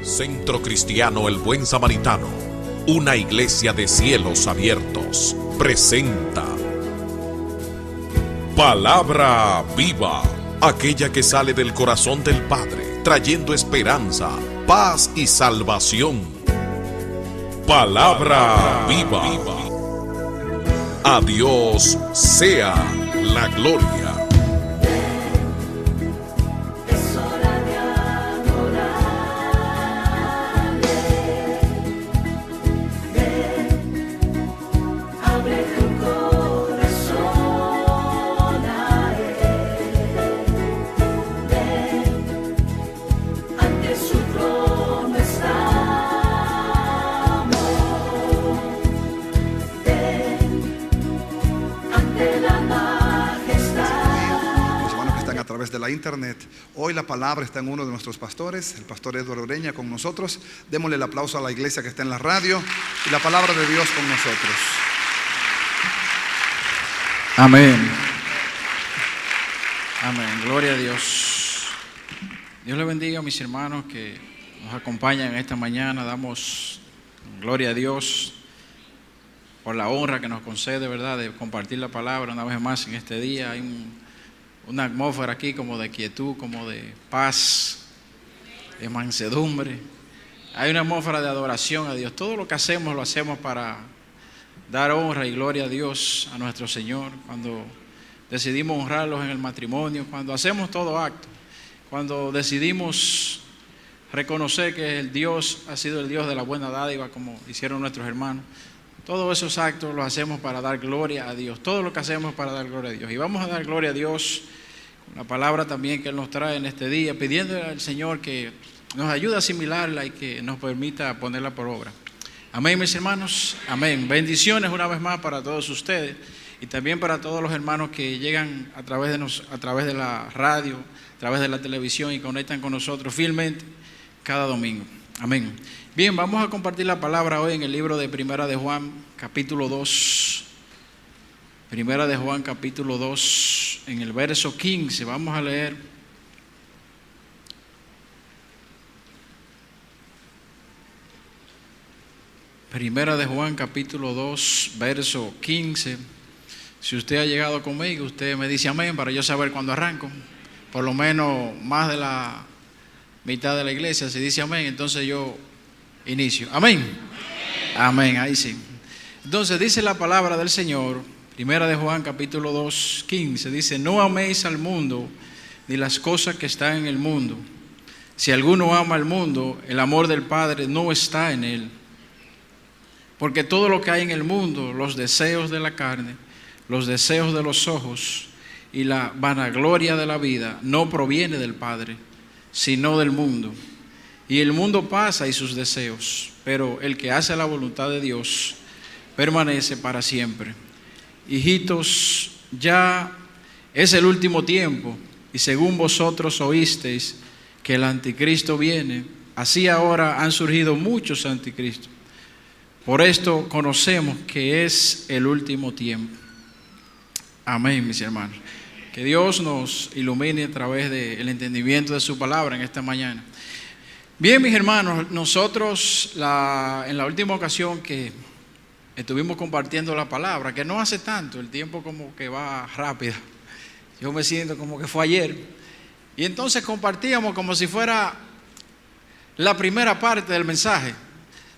Centro Cristiano El Buen Samaritano, una iglesia de cielos abiertos, presenta Palabra Viva, aquella que sale del corazón del Padre, trayendo esperanza, paz y salvación. Palabra Viva. A Dios sea la gloria. De la internet. Hoy la palabra está en uno de nuestros pastores, el pastor Eduardo Ureña, con nosotros. Démosle el aplauso a la iglesia que está en la radio y la palabra de Dios con nosotros. Amén. Amén. Gloria a Dios. Dios le bendiga a mis hermanos que nos acompañan en esta mañana. Damos gloria a Dios por la honra que nos concede, ¿verdad?, de compartir la palabra una vez más en este día. Hay una atmósfera aquí como de quietud, como de paz, de mansedumbre. Hay una atmósfera de adoración a Dios. Todo lo que hacemos lo hacemos para dar honra y gloria a Dios, a nuestro Señor. Cuando decidimos honrarlos en el matrimonio, cuando hacemos todo acto, cuando decidimos reconocer que el Dios ha sido el Dios de la buena dádiva, como hicieron nuestros hermanos. Todos esos actos los hacemos para dar gloria a Dios. Todo lo que hacemos es para dar gloria a Dios. Y vamos a dar gloria a Dios con la palabra también que Él nos trae en este día, pidiéndole al Señor que nos ayude a asimilarla y que nos permita ponerla por obra. Amén, mis hermanos. Amén. Bendiciones una vez más para todos ustedes y también para todos los hermanos que llegan a través de la radio, a través de la televisión y conectan con nosotros fielmente cada domingo. Amén. Bien, vamos a compartir la palabra hoy en el libro de Primera de Juan, capítulo 2. Primera de Juan, capítulo 2, en el verso 15. Vamos a leer. Primera de Juan, capítulo 2, verso 15. Si usted ha llegado conmigo, usted me dice amén para yo saber cuándo arranco. Por lo menos más de la mitad de la iglesia, si dice amén, entonces yo inicio. Amén. Amén, ahí sí. Entonces dice la palabra del Señor, Primera de Juan capítulo 2, 15, dice: no améis al mundo ni las cosas que están en el mundo. Si alguno ama al mundo, el amor del Padre no está en él. Porque todo lo que hay en el mundo, los deseos de la carne, los deseos de los ojos y la vanagloria de la vida, no proviene del Padre, sino del mundo. Y el mundo pasa y sus deseos, pero el que hace la voluntad de Dios permanece para siempre. Hijitos, ya es el último tiempo, y según vosotros oísteis que el anticristo viene, así ahora han surgido muchos anticristos. Por esto conocemos que es el último tiempo. Amén, mis hermanos. Que Dios nos ilumine a través del entendimiento de su palabra en esta mañana. Bien, mis hermanos, nosotros en la última ocasión que estuvimos compartiendo la palabra, que no hace tanto, el tiempo como que va rápido, yo me siento como que fue ayer, y entonces compartíamos como si fuera la primera parte del mensaje.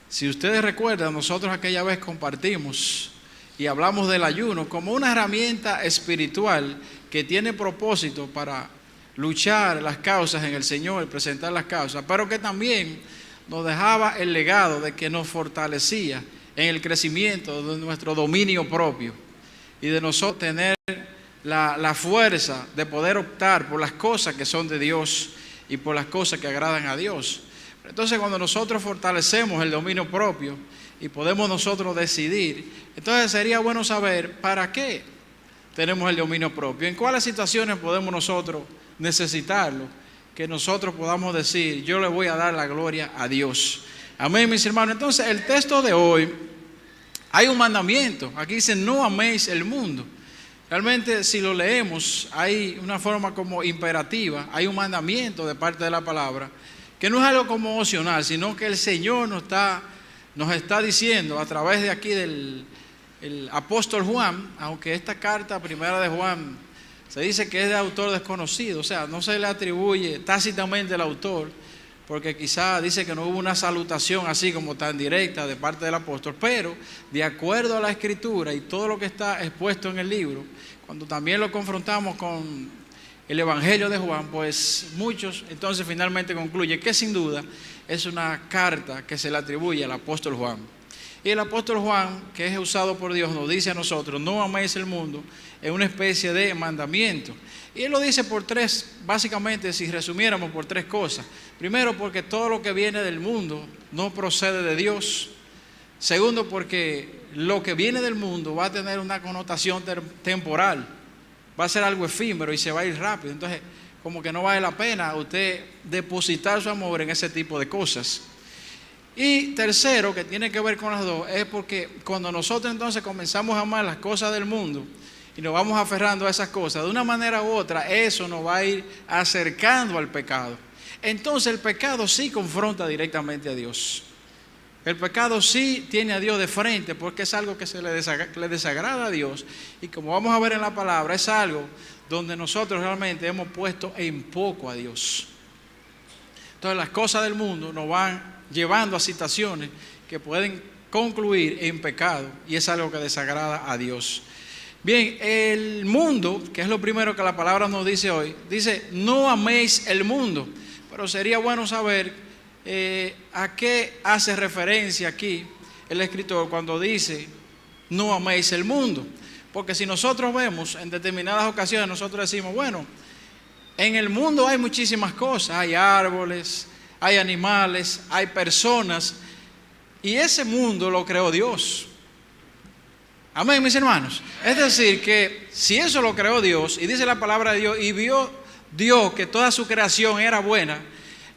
Si ustedes recuerdan, nosotros aquella vez compartimos y hablamos del ayuno como una herramienta espiritual que tiene propósito para luchar las causas en el Señor, presentar las causas, pero que también nos dejaba el legado de que nos fortalecía en el crecimiento de nuestro dominio propio y de nosotros tener la fuerza de poder optar por las cosas que son de Dios y por las cosas que agradan a Dios. Entonces, cuando nosotros fortalecemos el dominio propio y podemos nosotros decidir, entonces sería bueno saber para qué tenemos el dominio propio, en cuáles situaciones podemos nosotros necesitarlo, que nosotros podamos decir: yo le voy a dar la gloria a Dios. Amén, mis hermanos. Entonces, el texto de hoy, hay un mandamiento. Aquí dice: no améis el mundo. Realmente, si lo leemos, hay una forma como imperativa, hay un mandamiento de parte de la palabra que no es algo como opcional, sino que el Señor nos está diciendo a través de aquí del el apóstol Juan, aunque esta carta primera de Juan se dice que es de autor desconocido, o sea, no se le atribuye tácitamente al autor, porque quizá dice que no hubo una salutación así como tan directa de parte del apóstol, pero de acuerdo a la escritura y todo lo que está expuesto en el libro, cuando también lo confrontamos con el Evangelio de Juan, pues muchos entonces finalmente concluyen que sin duda es una carta que se le atribuye al apóstol Juan. Y el apóstol Juan, que es usado por Dios, nos dice a nosotros: no améis el mundo, es una especie de mandamiento. Y él lo dice por tres, básicamente, si resumiéramos, por tres cosas. Primero, porque todo lo que viene del mundo no procede de Dios. Segundo, porque lo que viene del mundo va a tener una connotación temporal, va a ser algo efímero y se va a ir rápido. Entonces, como que no vale la pena usted depositar su amor en ese tipo de cosas. Y tercero, que tiene que ver con las dos, es porque cuando nosotros entonces comenzamos a amar las cosas del mundo y nos vamos aferrando a esas cosas, de una manera u otra, eso nos va a ir acercando al pecado. Entonces el pecado sí confronta directamente a Dios. El pecado sí tiene a Dios de frente, porque es algo que se le desagrada a Dios. Y como vamos a ver en la palabra, es algo donde nosotros realmente hemos puesto en poco a Dios. Entonces las cosas del mundo nos van llevando a situaciones que pueden concluir en pecado, y es algo que desagrada a Dios. Bien, el mundo, que es lo primero que la palabra nos dice hoy, dice: no améis el mundo. Pero sería bueno saber a qué hace referencia aquí el escritor cuando dice: no améis el mundo. Porque si nosotros vemos en determinadas ocasiones, nosotros decimos: bueno, en el mundo hay muchísimas cosas, hay árboles, hay animales, hay personas, y ese mundo lo creó Dios. Amén, mis hermanos. Es decir, que si eso lo creó Dios, y dice la palabra de Dios, y vio Dios que toda su creación era buena,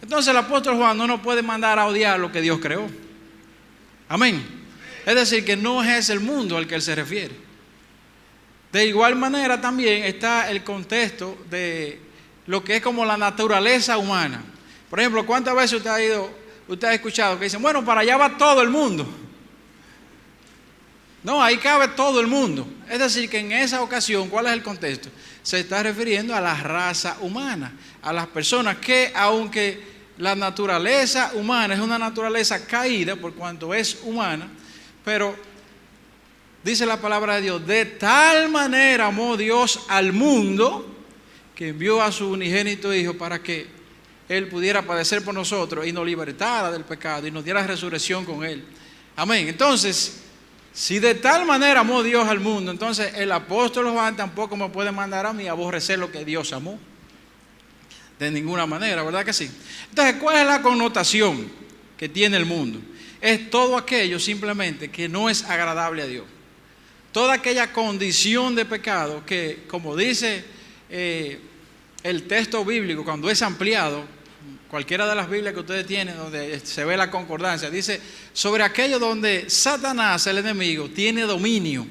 entonces el apóstol Juan no nos puede mandar a odiar lo que Dios creó. Amén. Es decir, que no es el mundo al que él se refiere. De igual manera también está el contexto de lo que es como la naturaleza humana. Por ejemplo, ¿cuántas veces usted ha escuchado que dicen: bueno, para allá va todo el mundo? No, ahí cabe todo el mundo. Es decir, que en esa ocasión, ¿cuál es el contexto? Se está refiriendo a la raza humana, a las personas que, aunque la naturaleza humana es una naturaleza caída por cuanto es humana, pero dice la palabra de Dios: de tal manera amó Dios al mundo que envió a su unigénito Hijo para que Él pudiera padecer por nosotros y nos libertara del pecado y nos diera resurrección con Él. Amén. Entonces, si de tal manera amó Dios al mundo, entonces el apóstol Juan tampoco me puede mandar a mí a aborrecer lo que Dios amó. De ninguna manera, ¿verdad que sí? Entonces, ¿cuál es la connotación que tiene el mundo? Es todo aquello simplemente que no es agradable a Dios. Toda aquella condición de pecado que, como dice el texto bíblico, cuando es ampliado, cualquiera de las Biblias que ustedes tienen, donde se ve la concordancia, dice sobre aquello donde Satanás, el enemigo, tiene dominio,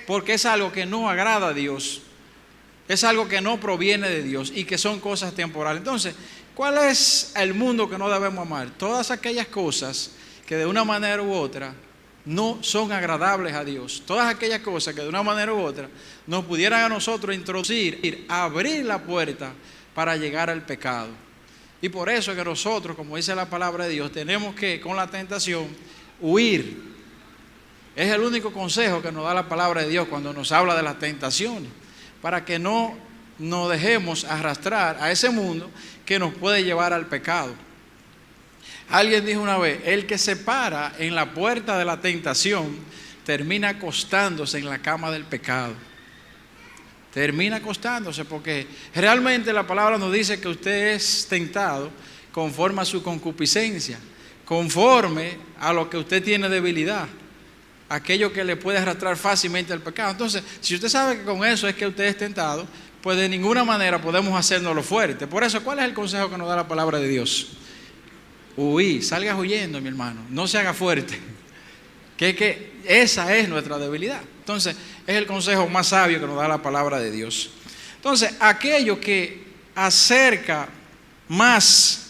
porque es algo que no agrada a Dios, es algo que no proviene de Dios y que son cosas temporales. Entonces, ¿cuál es el mundo que no debemos amar? Todas aquellas cosas que de una manera u otra no son agradables a Dios. Todas aquellas cosas que de una manera u otra nos pudieran a nosotros introducir, abrir la puerta para llegar al pecado. Y por eso es que nosotros, como dice la palabra de Dios, tenemos que, con la tentación, huir. Es el único consejo que nos da la palabra de Dios cuando nos habla de las tentaciones, para que no nos dejemos arrastrar a ese mundo que nos puede llevar al pecado. Alguien dijo una vez: el que se para en la puerta de la tentación termina acostándose en la cama del pecado. Termina acostándose, porque realmente la palabra nos dice que usted es tentado conforme a su concupiscencia, conforme a lo que usted tiene debilidad, aquello que le puede arrastrar fácilmente al pecado. Entonces, si usted sabe que con eso es que usted es tentado, pues de ninguna manera podemos hacernoslo fuerte. Por eso, ¿cuál es el consejo que nos da la palabra de Dios? Huir, salga huyendo, mi hermano, no se haga fuerte, que esa es nuestra debilidad. Entonces, es el consejo más sabio que nos da la palabra de Dios. Entonces, aquello que acerca más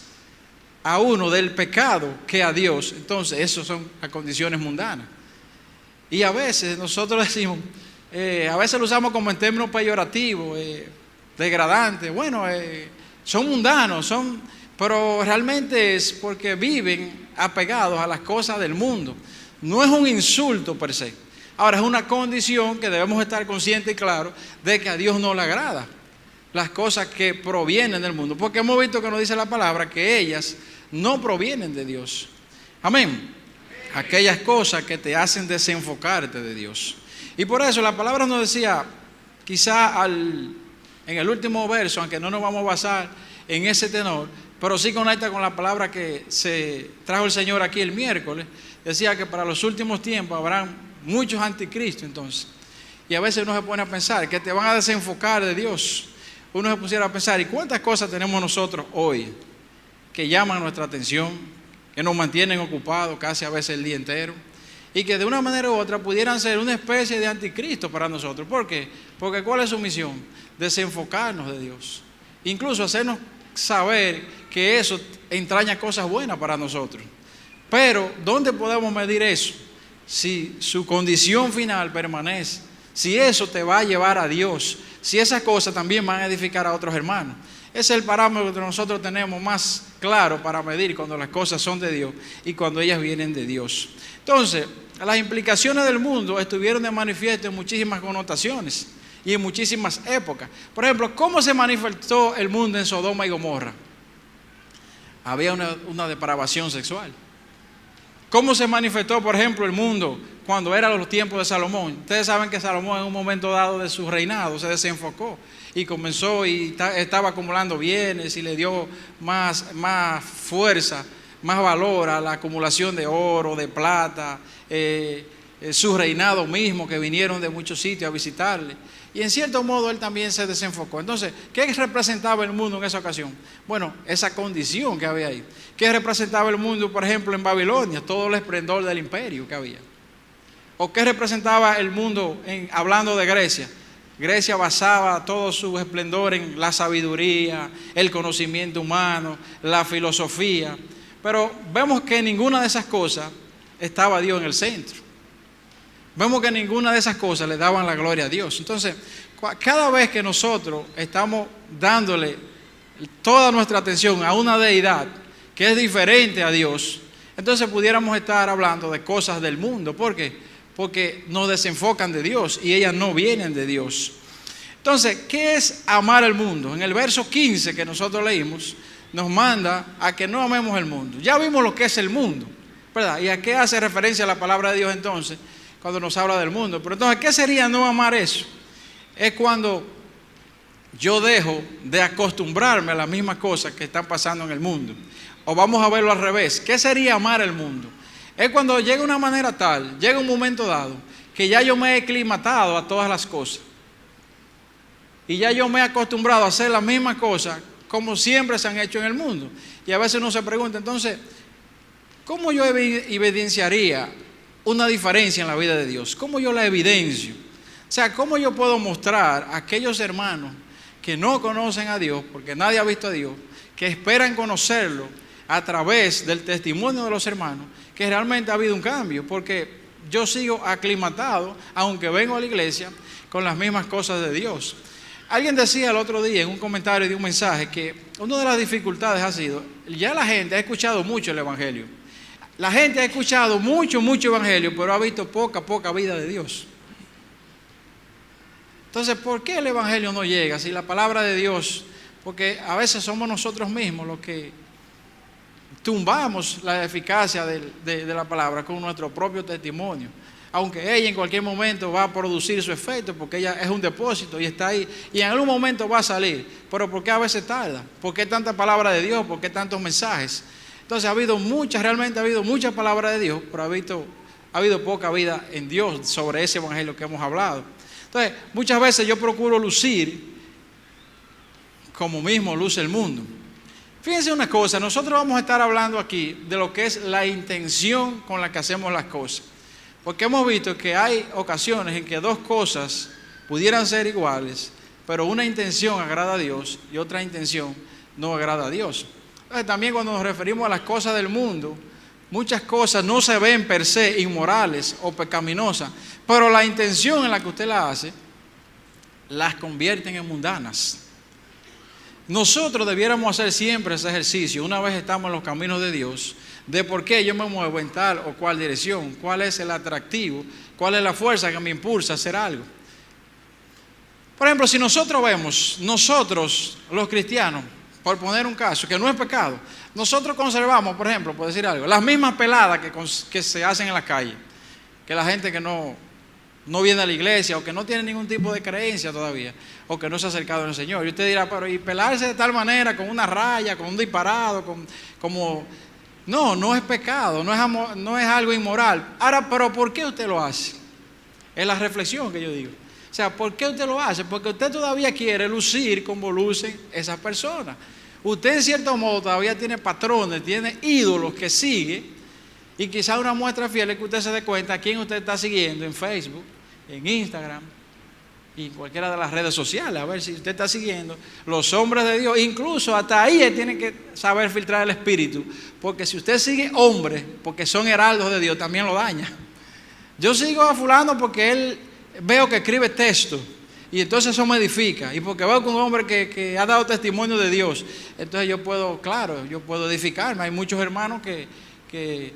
a uno del pecado que a Dios, entonces esas son las condiciones mundanas. Y a veces nosotros decimos, a veces lo usamos como en términos peyorativos, degradantes. Bueno, son mundanos, pero realmente es porque viven apegados a las cosas del mundo. No es un insulto per se. Ahora, es una condición que debemos estar conscientes y claros de que a Dios no le agrada las cosas que provienen del mundo, porque hemos visto que nos dice la palabra que ellas no provienen de Dios. Amén. Aquellas cosas que te hacen desenfocarte de Dios. Y por eso la palabra nos decía, quizá en el último verso, aunque no nos vamos a basar en ese tenor, pero sí conecta con la palabra que se trajo el Señor aquí el miércoles. Decía que para los últimos tiempos habrán muchos anticristos entonces. Y a veces uno se pone a pensar que te van a desenfocar de Dios. Uno se pusiera a pensar, ¿y cuántas cosas tenemos nosotros hoy que llaman nuestra atención, que nos mantienen ocupados casi a veces el día entero, y que de una manera u otra pudieran ser una especie de anticristo para nosotros? ¿Por qué? Porque ¿cuál es su misión? Desenfocarnos de Dios. Incluso hacernos saber que eso entraña cosas buenas para nosotros. Pero, ¿dónde podemos medir eso? Si su condición final permanece, si eso te va a llevar a Dios, si esas cosas también van a edificar a otros hermanos. Ese es el parámetro que nosotros tenemos más claro para medir cuando las cosas son de Dios y cuando ellas vienen de Dios. Entonces, las implicaciones del mundo estuvieron de manifiesto en muchísimas connotaciones y en muchísimas épocas. Por ejemplo, ¿cómo se manifestó el mundo en Sodoma y Gomorra? Había una depravación sexual. ¿Cómo se manifestó, por ejemplo, el mundo cuando eran los tiempos de Salomón? Ustedes saben que Salomón en un momento dado de su reinado se desenfocó y comenzó y estaba acumulando bienes y le dio más fuerza, más valor a la acumulación de oro, de plata, su reinado mismo, que vinieron de muchos sitios a visitarle. Y en cierto modo él también se desenfocó. Entonces, ¿qué representaba el mundo en esa ocasión? Bueno, esa condición que había ahí. ¿Qué representaba el mundo, por ejemplo, en Babilonia? Todo el esplendor del imperio que había. ¿O qué representaba el mundo hablando de Grecia? Grecia basaba todo su esplendor en la sabiduría, el conocimiento humano, la filosofía. Pero vemos que ninguna de esas cosas estaba Dios en el centro. Vemos que ninguna de esas cosas le daban la gloria a Dios. Entonces, cada vez que nosotros estamos dándole toda nuestra atención a una deidad que es diferente a Dios, entonces pudiéramos estar hablando de cosas del mundo. ¿Por qué? Porque nos desenfocan de Dios y ellas no vienen de Dios. Entonces, ¿qué es amar al mundo? En el verso 15 que nosotros leímos, nos manda a que no amemos el mundo. Ya vimos lo que es el mundo, ¿verdad? ¿Y a qué hace referencia la palabra de Dios entonces cuando nos habla del mundo? Pero entonces, ¿qué sería no amar eso? Es cuando yo dejo de acostumbrarme a las mismas cosas que están pasando en el mundo. O vamos a verlo al revés. ¿Qué sería amar el mundo? Es cuando llega una manera tal, llega un momento dado, que ya yo me he aclimatado a todas las cosas. Y ya yo me he acostumbrado a hacer las mismas cosas como siempre se han hecho en el mundo. Y a veces uno se pregunta, entonces, ¿cómo yo evidenciaría una diferencia en la vida de Dios? ¿Cómo yo la evidencio? O sea, ¿cómo yo puedo mostrar a aquellos hermanos que no conocen a Dios, porque nadie ha visto a Dios, que esperan conocerlo a través del testimonio de los hermanos, que realmente ha habido un cambio? Porque yo sigo aclimatado, aunque vengo a la iglesia, con las mismas cosas de Dios. Alguien decía el otro día en un comentario de un mensaje que una de las dificultades ha sido, ya la gente ha escuchado mucho el evangelio. La gente ha escuchado mucho evangelio, pero ha visto poca vida de Dios. Entonces, ¿por qué el evangelio no llega? Si la palabra de Dios, porque a veces somos nosotros mismos los que tumbamos la eficacia de la palabra con nuestro propio testimonio. Aunque ella en cualquier momento va a producir su efecto, porque ella es un depósito y está ahí, y en algún momento va a salir. Pero ¿por qué a veces tarda? ¿Por qué tanta palabra de Dios? ¿Por qué tantos mensajes? Entonces realmente ha habido mucha palabra de Dios, pero ha habido poca vida en Dios sobre ese evangelio que hemos hablado. Entonces, muchas veces yo procuro lucir como mismo luce el mundo. Fíjense una cosa, nosotros vamos a estar hablando aquí de lo que es la intención con la que hacemos las cosas. Porque hemos visto que hay ocasiones en que dos cosas pudieran ser iguales, pero una intención agrada a Dios y otra intención no agrada a Dios. Entonces, también cuando nos referimos a las cosas del mundo, muchas cosas no se ven per se inmorales o pecaminosas, pero la intención en la que usted la hace, las convierten en mundanas. Nosotros debiéramos hacer siempre ese ejercicio, una vez estamos en los caminos de Dios, de por qué yo me muevo en tal o cual dirección, cuál es el atractivo, cuál es la fuerza que me impulsa a hacer algo. Por ejemplo, si nosotros vemos, nosotros los cristianos, por poner un caso, que no es pecado, nosotros conservamos, por ejemplo, por decir algo, las mismas peladas que se hacen en la calle, que la gente que no viene a la iglesia o que no tiene ningún tipo de creencia todavía, o que no se ha acercado al Señor. Y usted dirá, pero y pelarse de tal manera, con una raya, con un disparado, como... No es pecado, no es algo inmoral. Ahora, pero ¿por qué usted lo hace? Es la reflexión que yo digo. O sea, ¿por qué usted lo hace? Porque usted todavía quiere lucir como lucen esas personas. Usted en cierto modo todavía tiene patrones, tiene ídolos que sigue, y quizá una muestra fiel es que usted se dé cuenta a quién usted está siguiendo en Facebook, en Instagram y en cualquiera de las redes sociales, a ver si usted está siguiendo los hombres de Dios. Incluso hasta ahí él tiene que saber filtrar el espíritu, porque si usted sigue hombres porque son heraldos de Dios, también lo daña. Yo sigo a fulano porque él veo que escribe texto y entonces eso me edifica, y porque veo que un hombre que ha dado testimonio de Dios, entonces yo puedo edificarme. Hay muchos hermanos que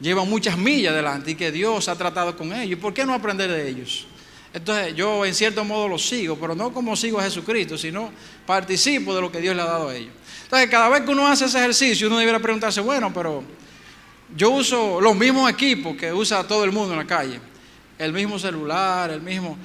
llevan muchas millas adelante y que Dios ha tratado con ellos. ¿Y por qué no aprender de ellos? Entonces yo en cierto modo los sigo, pero no como sigo a Jesucristo, sino participo de lo que Dios le ha dado a ellos. Entonces cada vez que uno hace ese ejercicio, uno debería preguntarse, bueno, pero yo uso los mismos equipos que usa todo el mundo en la calle, el mismo celular, el mismo...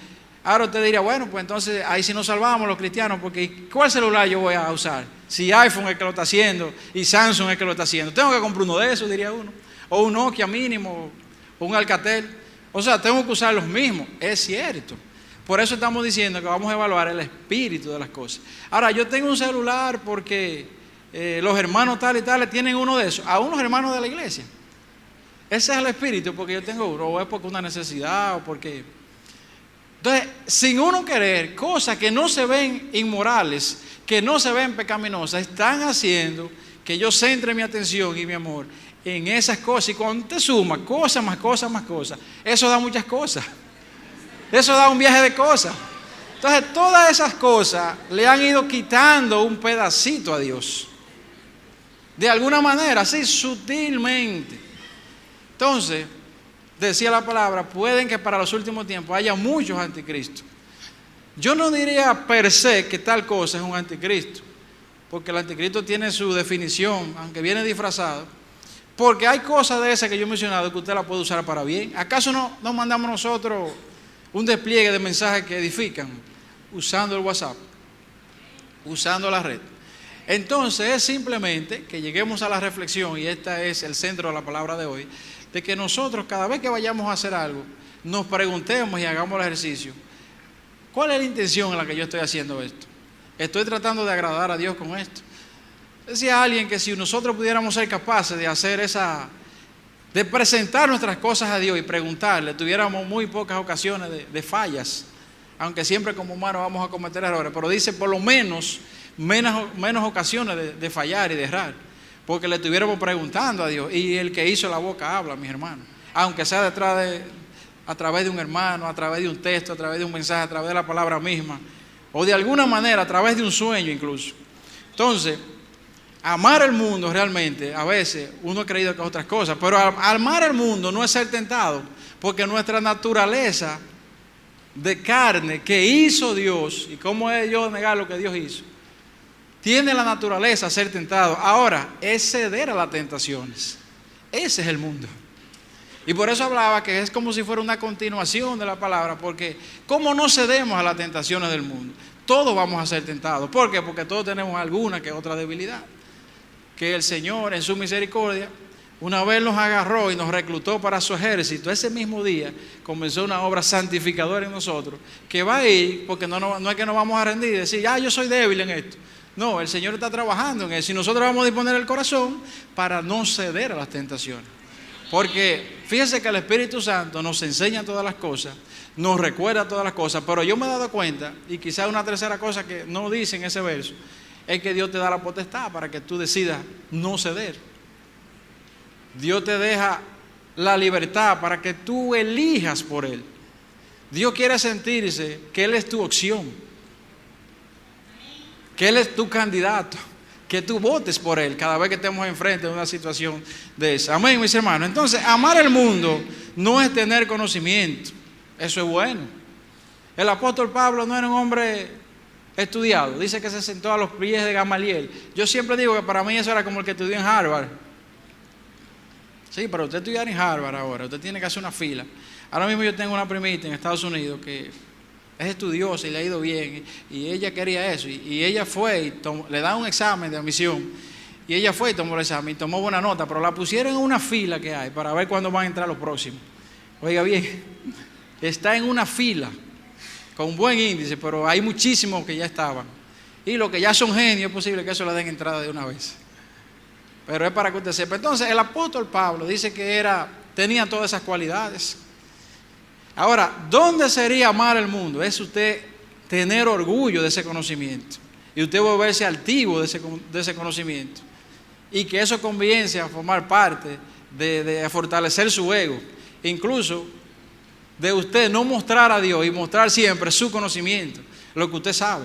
Ahora usted diría, bueno, pues entonces ahí sí nos salvamos los cristianos, porque ¿cuál celular yo voy a usar? Si iPhone es el que lo está haciendo y Samsung es el que lo está haciendo, tengo que comprar uno de esos, diría uno, o un Nokia mínimo, o un Alcatel. O sea, tengo que usar los mismos. Es cierto. Por eso estamos diciendo que vamos a evaluar el espíritu de las cosas. Ahora, yo tengo un celular porque los hermanos tal y tal tienen uno de esos, a unos hermanos de la iglesia. Ese es el espíritu, porque yo tengo uno, o es porque una necesidad, o porque... Entonces, sin uno querer, cosas que no se ven inmorales, que no se ven pecaminosas, están haciendo que yo centre mi atención y mi amor en esas cosas. Y cuando te suma cosas más cosas más cosas, eso da muchas cosas. Eso da un viaje de cosas. Entonces todas esas cosas le han ido quitando un pedacito a Dios, de alguna manera, así sutilmente. Entonces decía la palabra, pueden que para los últimos tiempos haya muchos anticristos. Yo no diría per se que tal cosa es un anticristo, porque el anticristo tiene su definición, aunque viene disfrazado. Porque hay cosas de esas que yo he mencionado que usted la puede usar para bien. ¿Acaso no mandamos nosotros un despliegue de mensajes que edifican usando el WhatsApp, usando la red? Entonces es simplemente que lleguemos a la reflexión, y este es el centro de la palabra de hoy, de que nosotros cada vez que vayamos a hacer algo, nos preguntemos y hagamos el ejercicio. ¿Cuál es la intención en la que yo estoy haciendo esto? ¿Estoy tratando de agradar a Dios con esto? Decía alguien que si nosotros pudiéramos ser capaces de hacer de presentar nuestras cosas a Dios y preguntarle, tuviéramos muy pocas ocasiones de fallas, aunque siempre como humanos vamos a cometer errores, pero dice por lo menos ocasiones de fallar y de errar, porque le estuviéramos preguntando a Dios. Y el que hizo la boca habla, mis hermanos, aunque sea a través de un hermano, a través de un texto, a través de un mensaje, a través de la palabra misma, o de alguna manera a través de un sueño incluso. Entonces, amar el mundo realmente, a veces uno ha creído que es otras cosas, pero amar el mundo no es ser tentado, porque nuestra naturaleza de carne que hizo Dios, y cómo es yo negar lo que Dios hizo, tiene la naturaleza a ser tentado. Ahora, es ceder a las tentaciones. Ese es el mundo. Y por eso hablaba que es como si fuera una continuación de la palabra, porque como no cedemos a las tentaciones del mundo, todos vamos a ser tentados. ¿Por qué? Porque todos tenemos alguna que otra debilidad, que el Señor en su misericordia una vez nos agarró y nos reclutó para su ejército. Ese mismo día comenzó una obra santificadora en nosotros, que va a ir, porque no es que nos vamos a rendir y decir, yo soy débil en esto. No, el Señor está trabajando en eso, y nosotros vamos a disponer el corazón para no ceder a las tentaciones. Porque fíjense que el Espíritu Santo nos enseña todas las cosas, nos recuerda todas las cosas, pero yo me he dado cuenta, y quizá una tercera cosa que no dice en ese verso, es que Dios te da la potestad para que tú decidas no ceder. Dios te deja la libertad para que tú elijas por Él. Dios quiere sentirse que Él es tu opción, que Él es tu candidato, que tú votes por Él cada vez que estemos enfrente de una situación de esa. Amén, mis hermanos. Entonces, amar el mundo no es tener conocimiento. Eso es bueno. El apóstol Pablo no era un hombre estudiado. Dice que se sentó a los pies de Gamaliel. Yo siempre digo que para mí eso era como el que estudió en Harvard. Sí, pero usted estudiar en Harvard ahora, usted tiene que hacer una fila. Ahora mismo yo tengo una primita en Estados Unidos que es estudiosa y le ha ido bien, y ella quería eso, y ella fue y le da un examen de admisión, y ella fue y tomó el examen y tomó buena nota, pero la pusieron en una fila que hay para ver cuándo van a entrar los próximos. Oiga bien, está en una fila con buen índice, pero hay muchísimos que ya estaban, y los que ya son genios es posible que eso le den entrada de una vez, pero es para que usted sepa. Entonces el apóstol Pablo dice que tenía todas esas cualidades. Ahora, ¿dónde sería amar el mundo? Es usted tener orgullo de ese conocimiento y usted volverse altivo de ese conocimiento, y que eso comience a formar parte de fortalecer su ego, incluso de usted no mostrar a Dios y mostrar siempre su conocimiento, lo que usted sabe.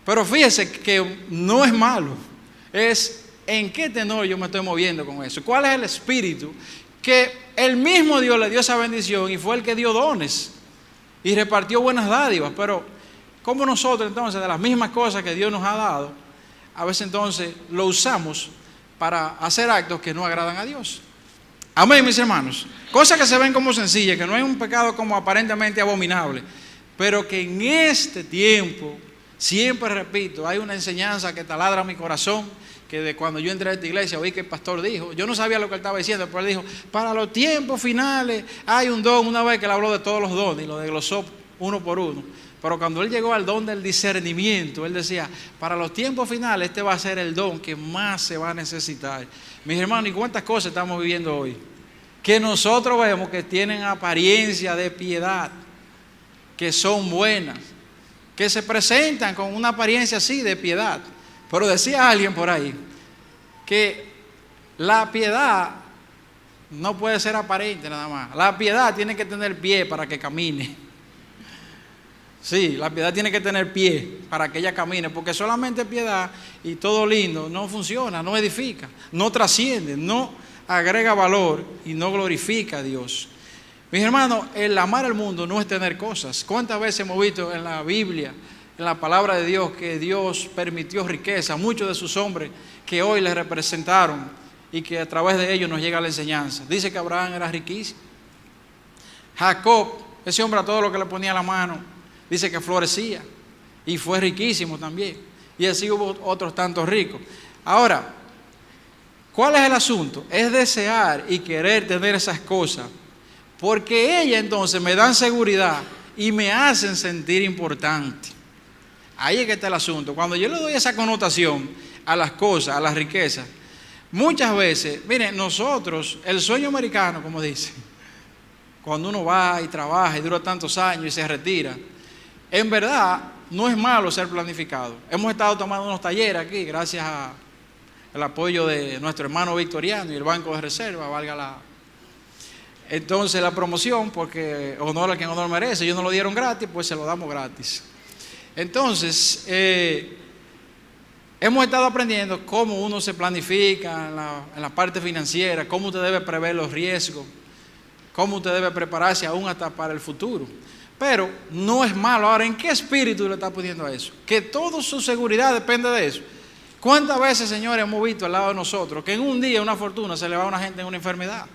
Pero fíjese que no es malo, es en qué tenor yo me estoy moviendo con eso, cuál es el espíritu, que el mismo Dios le dio esa bendición y fue el que dio dones y repartió buenas dádivas. Pero como nosotros entonces de las mismas cosas que Dios nos ha dado, a veces entonces lo usamos para hacer actos que no agradan a Dios. Amén, mis hermanos. Cosas que se ven como sencillas, que no es un pecado como aparentemente abominable, pero que en este tiempo, siempre repito, hay una enseñanza que taladra mi corazón, que de cuando yo entré a esta iglesia oí que el pastor dijo, yo no sabía lo que él estaba diciendo, pero él dijo, para los tiempos finales hay un don. Una vez que él habló de todos los dones y lo desglosó uno por uno, pero cuando él llegó al don del discernimiento, él decía, para los tiempos finales este va a ser el don que más se va a necesitar. Mis hermanos, ¿y cuántas cosas estamos viviendo hoy? Que nosotros vemos que tienen apariencia de piedad, que son buenas, que se presentan con una apariencia así de piedad. Pero decía alguien por ahí que la piedad no puede ser aparente nada más. La piedad tiene que tener pie para que camine. Sí, la piedad tiene que tener pie para que ella camine, porque solamente piedad y todo lindo no funciona, no edifica, no trasciende, no agrega valor y no glorifica a Dios. Mis hermanos, el amar al mundo no es tener cosas. ¿Cuántas veces hemos visto en la Biblia, en la palabra de Dios, que Dios permitió riqueza a muchos de sus hombres que hoy les representaron y que a través de ellos nos llega la enseñanza? Dice que Abraham era riquísimo. Jacob, ese hombre a todo lo que le ponía la mano, dice que florecía y fue riquísimo también. Y así hubo otros tantos ricos. Ahora, ¿cuál es el asunto? Es desear y querer tener esas cosas, porque ellas entonces me dan seguridad y me hacen sentir importante. Ahí es que está el asunto. Cuando yo le doy esa connotación a las cosas, a las riquezas, muchas veces, miren, nosotros, el sueño americano, como dicen, cuando uno va y trabaja y dura tantos años y se retira, en verdad no es malo ser planificado. Hemos estado tomando unos talleres aquí, gracias al apoyo de nuestro hermano Victoriano y el Banco de Reserva, entonces la promoción, porque honor a quien honor merece, ellos no lo dieron gratis, pues se lo damos gratis. Entonces, hemos estado aprendiendo cómo uno se planifica en la parte financiera, cómo usted debe prever los riesgos, cómo usted debe prepararse aún hasta para el futuro. Pero no es malo. Ahora, ¿en qué espíritu le está poniendo a eso? Que toda su seguridad depende de eso. ¿Cuántas veces, señores, hemos visto al lado de nosotros que en un día una fortuna se le va a una gente en una enfermedad?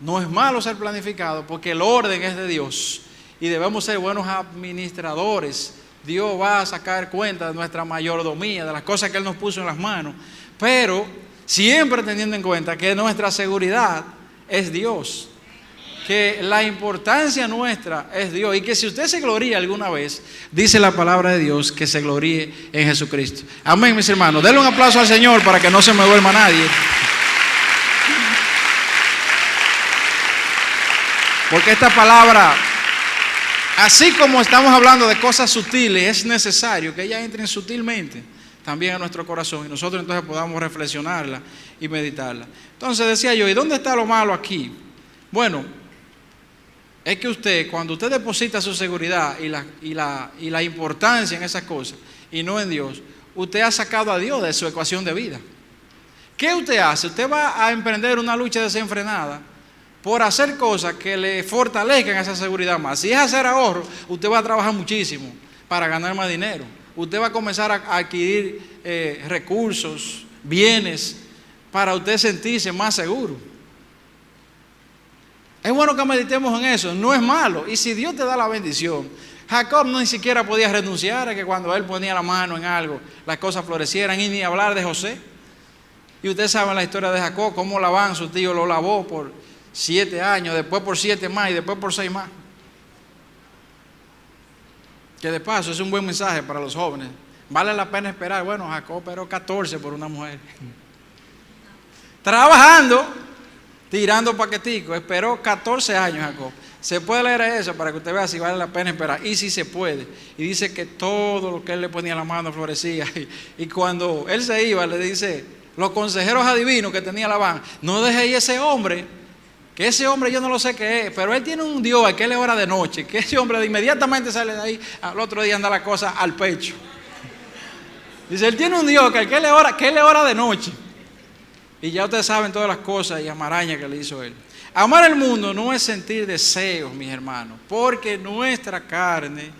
No es malo ser planificado, porque el orden es de Dios y debemos ser buenos administradores. Dios va a sacar cuenta de nuestra mayordomía, de las cosas que Él nos puso en las manos, pero siempre teniendo en cuenta que nuestra seguridad es Dios, que la importancia nuestra es Dios, y que si usted se gloría alguna vez, dice la palabra de Dios que se gloríe en Jesucristo. Amén, mis hermanos. Denle un aplauso al Señor para que no se me duerma nadie. Porque esta palabra Así como estamos hablando de cosas sutiles, es necesario que ellas entren sutilmente también a nuestro corazón y nosotros entonces podamos reflexionarla y meditarla. Entonces decía yo, ¿y dónde está lo malo aquí? Bueno, es que usted, cuando usted deposita su seguridad y la importancia en esas cosas y no en Dios, usted ha sacado a Dios de su ecuación de vida. ¿Qué usted hace? Usted va a emprender una lucha desenfrenada por hacer cosas que le fortalezcan esa seguridad más. Si es hacer ahorro, usted va a trabajar muchísimo para ganar más dinero. Usted va a comenzar a adquirir recursos, bienes, para usted sentirse más seguro. Es bueno que meditemos en eso, no es malo. Y si Dios te da la bendición, Jacob no ni siquiera podía renunciar a que cuando él ponía la mano en algo, las cosas florecieran, y ni hablar de José. Y ustedes saben la historia de Jacob, cómo Labán, su tío, lo lavó por 7 años, después por 7 más y después por 6 más. Que de paso es un buen mensaje para los jóvenes. Vale la pena esperar. Bueno, Jacob esperó 14 por una mujer. Trabajando, tirando paqueticos. Esperó 14 años Jacob. Se puede leer eso para que usted vea si vale la pena esperar. Y si se puede. Y dice que todo lo que él le ponía en la mano florecía. Y cuando él se iba, le dice, los consejeros adivinos que tenía Labán, no deje ahí ese hombre, que ese hombre yo no lo sé qué es, pero él tiene un Dios a que él le ora de noche, que ese hombre inmediatamente sale de ahí, al otro día anda la cosa al pecho. Dice, él tiene un Dios que él le ora de noche. Y ya ustedes saben todas las cosas y amarañas que le hizo él. Amar el mundo no es sentir deseos, mis hermanos, porque nuestra carne,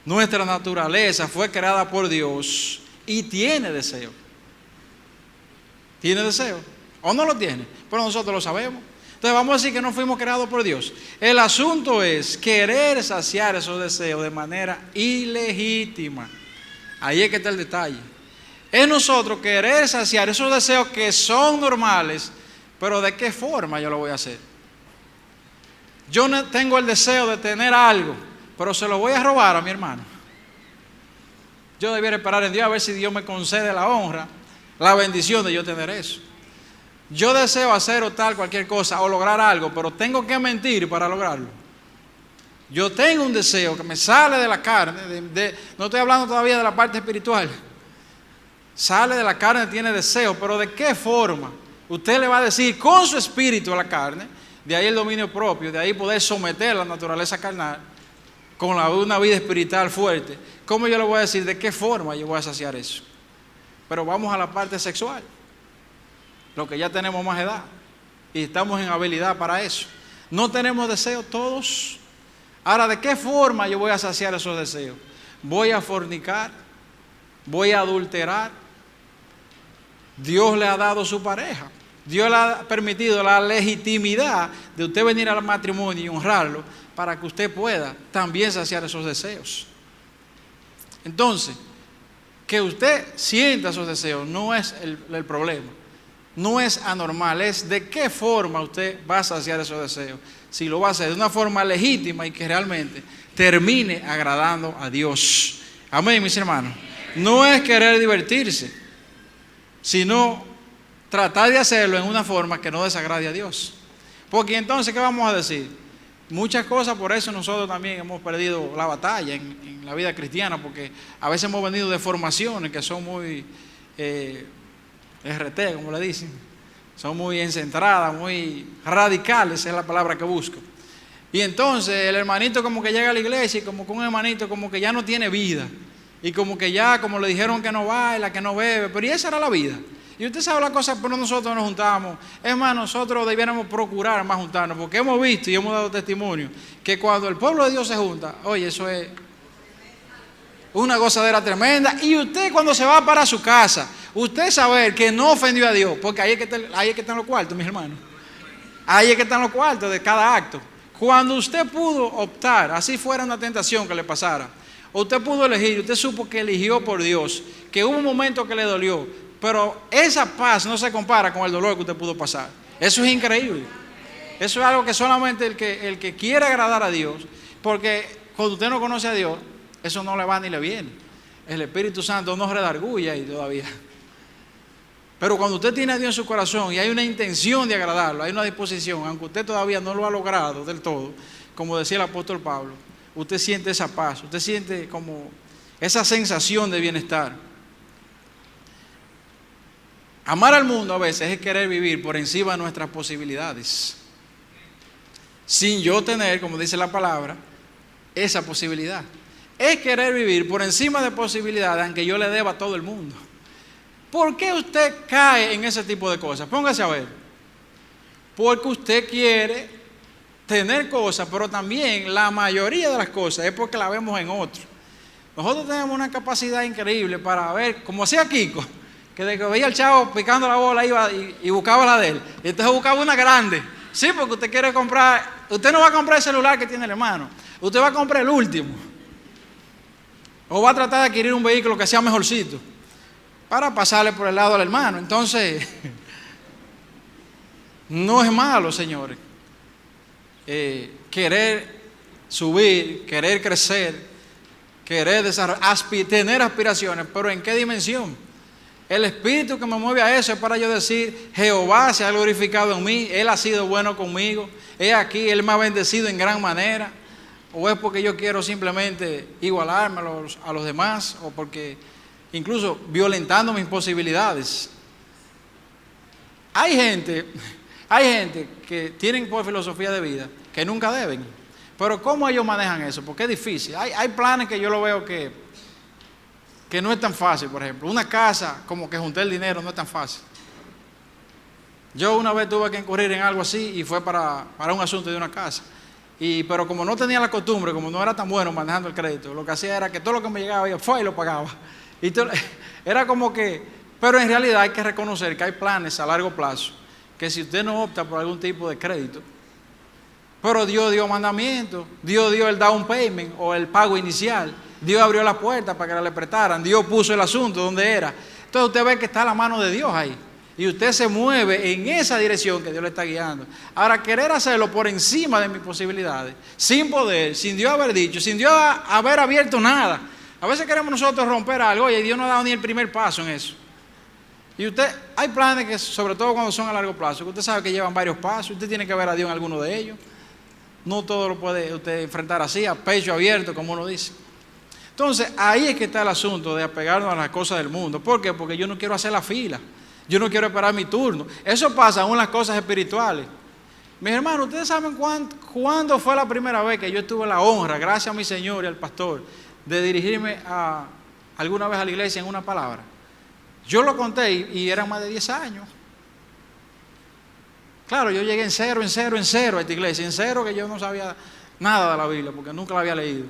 nuestra naturaleza fue creada por Dios y tiene deseo. ¿Tiene deseo? ¿O no lo tiene? Pero nosotros lo sabemos. Entonces vamos a decir que no fuimos creados por Dios. El asunto es querer saciar esos deseos de manera ilegítima. Ahí es que está el detalle. Es nosotros querer saciar esos deseos que son normales, pero ¿de qué forma yo lo voy a hacer? Yo no tengo el deseo de tener algo, pero se lo voy a robar a mi hermano. Yo debiera esperar en Dios a ver si Dios me concede la honra, la bendición de yo tener eso. Yo deseo hacer o tal cualquier cosa o lograr algo, pero tengo que mentir para lograrlo. Yo tengo un deseo que me sale de la carne, no estoy hablando todavía de la parte espiritual. Sale de la carne, tiene deseo, pero ¿de qué forma? Usted le va a decir con su espíritu a la carne, de ahí el dominio propio, de ahí poder someter la naturaleza carnal con una vida espiritual fuerte. ¿Cómo yo le voy a decir de qué forma yo voy a saciar eso? Pero vamos a la parte sexual, lo que ya tenemos más edad y estamos en habilidad para eso. No tenemos deseo todos. Ahora, ¿de qué forma yo voy a saciar esos deseos? Voy a fornicar, voy a adulterar. Dios le ha dado su pareja. Dios le ha permitido la legitimidad de usted venir al matrimonio y honrarlo para que usted pueda también saciar esos deseos. Entonces, que usted sienta esos deseos no es el problema. No es anormal, es de qué forma usted va a saciar esos deseos. Si lo va a hacer de una forma legítima y que realmente termine agradando a Dios. Amén, mis hermanos. No es querer divertirse, sino tratar de hacerlo en una forma que no desagrade a Dios. Porque entonces, ¿qué vamos a decir? Muchas cosas, por eso nosotros también hemos perdido la batalla en la vida cristiana, porque a veces hemos venido de formaciones que son muy RT, como le dicen, son muy encentradas, muy radicales, es la palabra que busco. Y entonces el hermanito como que llega a la iglesia y como que un hermanito como que ya no tiene vida, y como que ya, como le dijeron que no baila, que no bebe, pero y esa era la vida. Y usted sabe la cosa, pero nosotros nos juntamos. Es más, nosotros debiéramos procurar más juntarnos, porque hemos visto y hemos dado testimonio que cuando el pueblo de Dios se junta, oye, eso es una gozadera tremenda. Y usted cuando se va para su casa, usted saber que no ofendió a Dios, porque ahí es que están los cuartos, mis hermanos. Ahí es que están los cuartos de cada acto. Cuando usted pudo optar, así fuera una tentación que le pasara, usted pudo elegir, usted supo que eligió por Dios, que hubo un momento que le dolió, pero esa paz no se compara con el dolor que usted pudo pasar. Eso es increíble. Eso es algo que solamente el que quiere agradar a Dios, porque cuando usted no conoce a Dios, eso no le va ni le viene. El Espíritu Santo no redarguye ahí todavía. Pero cuando usted tiene a Dios en su corazón y hay una intención de agradarlo, hay una disposición, aunque usted todavía no lo ha logrado del todo, como decía el apóstol Pablo, usted siente esa paz, usted siente como esa sensación de bienestar. Amar al mundo a veces es querer vivir por encima de nuestras posibilidades, sin yo tener, como dice la palabra, esa posibilidad. Es querer vivir por encima de posibilidades, aunque yo le deba a todo el mundo. ¿Por qué usted cae en ese tipo de cosas? Póngase a ver. Porque usted quiere tener cosas, pero también la mayoría de las cosas es porque la vemos en otros. Nosotros tenemos una capacidad increíble para ver, como hacía Kiko, que de que veía al chavo picando la bola iba y buscaba la de él. Y entonces buscaba una grande. Sí, porque usted quiere comprar, usted no va a comprar el celular que tiene el hermano, usted va a comprar el último. O va a tratar de adquirir un vehículo que sea mejorcito para pasarle por el lado al hermano. Entonces, no es malo, señores, querer subir, querer crecer, querer desarrollar, tener aspiraciones, pero ¿en qué dimensión? El espíritu que me mueve a eso es para yo decir, Jehová se ha glorificado en mí, Él ha sido bueno conmigo, he aquí, Él me ha bendecido en gran manera. O es porque yo quiero simplemente igualarme a los demás, o porque incluso violentando mis posibilidades. Hay gente que tienen por filosofía de vida que nunca deben. Pero ¿cómo ellos manejan eso? Porque es difícil. Hay planes que yo lo veo que no es tan fácil, por ejemplo. Una casa, como que juntar el dinero, no es tan fácil. Yo una vez tuve que incurrir en algo así y fue para un asunto de una casa. Pero como no tenía la costumbre, como no era tan bueno manejando el crédito, lo que hacía era que todo lo que me llegaba yo fue y lo pagaba. Era como que, pero en realidad hay que reconocer que hay planes a largo plazo, que si usted no opta por algún tipo de crédito, pero Dios dio mandamientos, Dios dio el down payment o el pago inicial, Dios abrió la puerta para que le prestaran, Dios puso el asunto donde era. Entonces usted ve que está la mano de Dios ahí. Y usted se mueve en esa dirección que Dios le está guiando. Ahora, querer hacerlo por encima de mis posibilidades, sin poder, sin Dios haber dicho, sin Dios haber abierto nada. A veces queremos nosotros romper algo, y Dios no ha dado ni el primer paso en eso. Y hay planes que, sobre todo cuando son a largo plazo, que usted sabe que llevan varios pasos, usted tiene que ver a Dios en alguno de ellos. No todo lo puede usted enfrentar así, a pecho abierto, como uno dice. Entonces, ahí es que está el asunto de apegarnos a las cosas del mundo. ¿Por qué? Porque yo no quiero hacer la fila. Yo no quiero esperar mi turno. Eso pasa aún en las cosas espirituales. Mis hermanos, ¿ustedes saben cuándo fue la primera vez que yo tuve la honra, gracias a mi Señor y al pastor, de dirigirme alguna vez a la iglesia en una palabra? Yo lo conté y eran más de 10 años. Claro, yo llegué en cero a esta iglesia, en cero, que yo no sabía nada de la Biblia, porque nunca la había leído.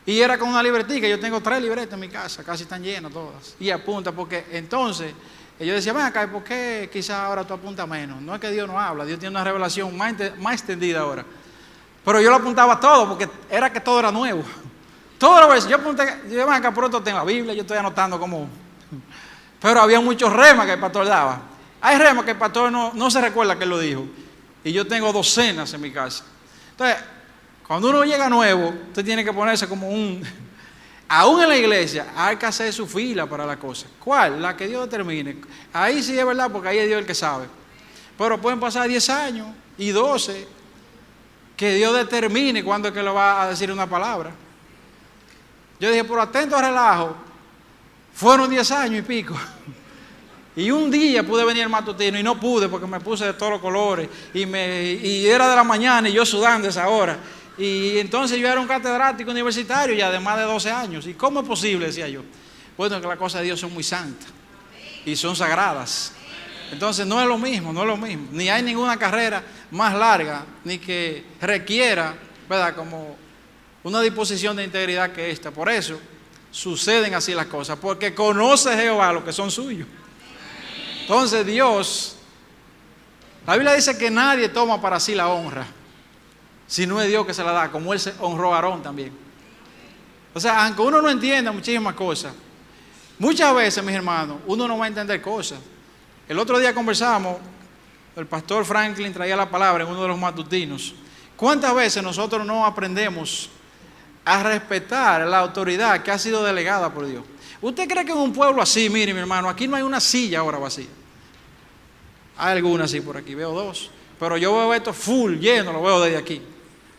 Y era con una libretica, yo tengo 3 libretas en mi casa, casi están llenas todas. Y apunta, porque entonces yo decía, ven acá, ¿por qué quizás ahora tú apuntas menos? No es que Dios no habla, Dios tiene una revelación más extendida ahora. Pero yo lo apuntaba todo, porque era que todo era nuevo. Todas las veces, yo apunté, ven acá, pronto tengo la Biblia, yo estoy anotando como... Pero había muchos remas que el pastor daba. Hay remas que el pastor no se recuerda que él lo dijo. Y yo tengo docenas en mi casa. Entonces, cuando uno llega nuevo, usted tiene que ponerse como aún en la iglesia, hay que hacer su fila para la cosa. ¿Cuál? La que Dios determine. Ahí sí es verdad, porque ahí es Dios el que sabe. Pero pueden pasar 10 años y 12, que Dios determine cuándo es que le va a decir una palabra. Yo dije, pero atento al relajo, fueron 10 años y pico. Y un día pude venir al matutino y no pude porque me puse de todos los colores y era de la mañana y yo sudando esa hora. Y entonces yo era un catedrático universitario y además de 12 años. ¿Y cómo es posible? Decía yo. Bueno, que las cosas de Dios son muy santas y son sagradas. Entonces no es lo mismo. Ni hay ninguna carrera más larga ni que requiera, ¿verdad?, como una disposición de integridad que esta. Por eso suceden así las cosas, porque conoce Jehová los que son suyos. Entonces Dios, la Biblia dice que nadie toma para sí la honra, si no es Dios que se la da, como Él se honró a Aarón también. O sea, aunque uno no entienda muchísimas cosas, muchas veces, mis hermanos, uno no va a entender cosas. El otro día conversamos, el pastor Franklin traía la palabra en uno de los matutinos. ¿Cuántas veces nosotros no aprendemos a respetar la autoridad que ha sido delegada por Dios? ¿Usted cree que en un pueblo así, mire, mi hermano, aquí no hay una silla ahora vacía? Hay algunas sí por aquí, veo 2. Pero yo veo esto full, lleno, lo veo desde aquí.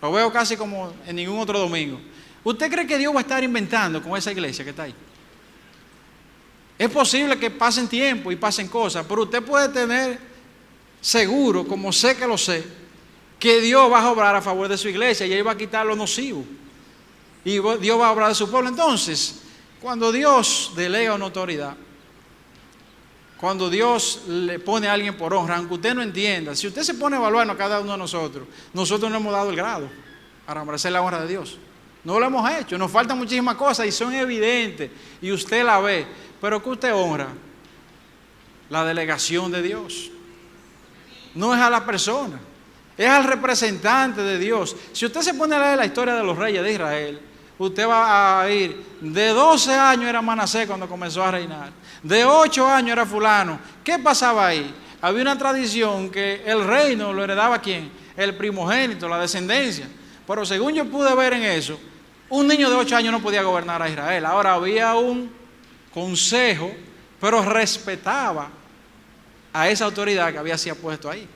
Lo veo casi como en ningún otro domingo. ¿Usted cree que Dios va a estar inventando con esa iglesia que está ahí? Es posible que pasen tiempo y pasen cosas, pero usted puede tener seguro, como sé que lo sé, que Dios va a obrar a favor de su iglesia y Él va a quitar lo nocivo. Y Dios va a obrar de su pueblo. Entonces, cuando Dios delega una autoridad, cuando Dios le pone a alguien por honra, aunque usted no entienda, si usted se pone a evaluarnos a cada uno de nosotros no hemos dado el grado para merecer la honra de Dios. No lo hemos hecho, nos faltan muchísimas cosas y son evidentes y usted la ve, pero que usted honra la delegación de Dios. No es a la persona, es al representante de Dios. Si usted se pone a leer la historia de los reyes de Israel, usted va a ir, de 12 años era Manasés cuando comenzó a reinar, de 8 años era fulano. ¿Qué pasaba ahí? Había una tradición que el reino lo heredaba ¿quién? El primogénito, la descendencia. Pero según yo pude ver en eso, un niño de 8 años no podía gobernar a Israel. Ahora había un consejo, pero respetaba a esa autoridad que había sido puesto ahí.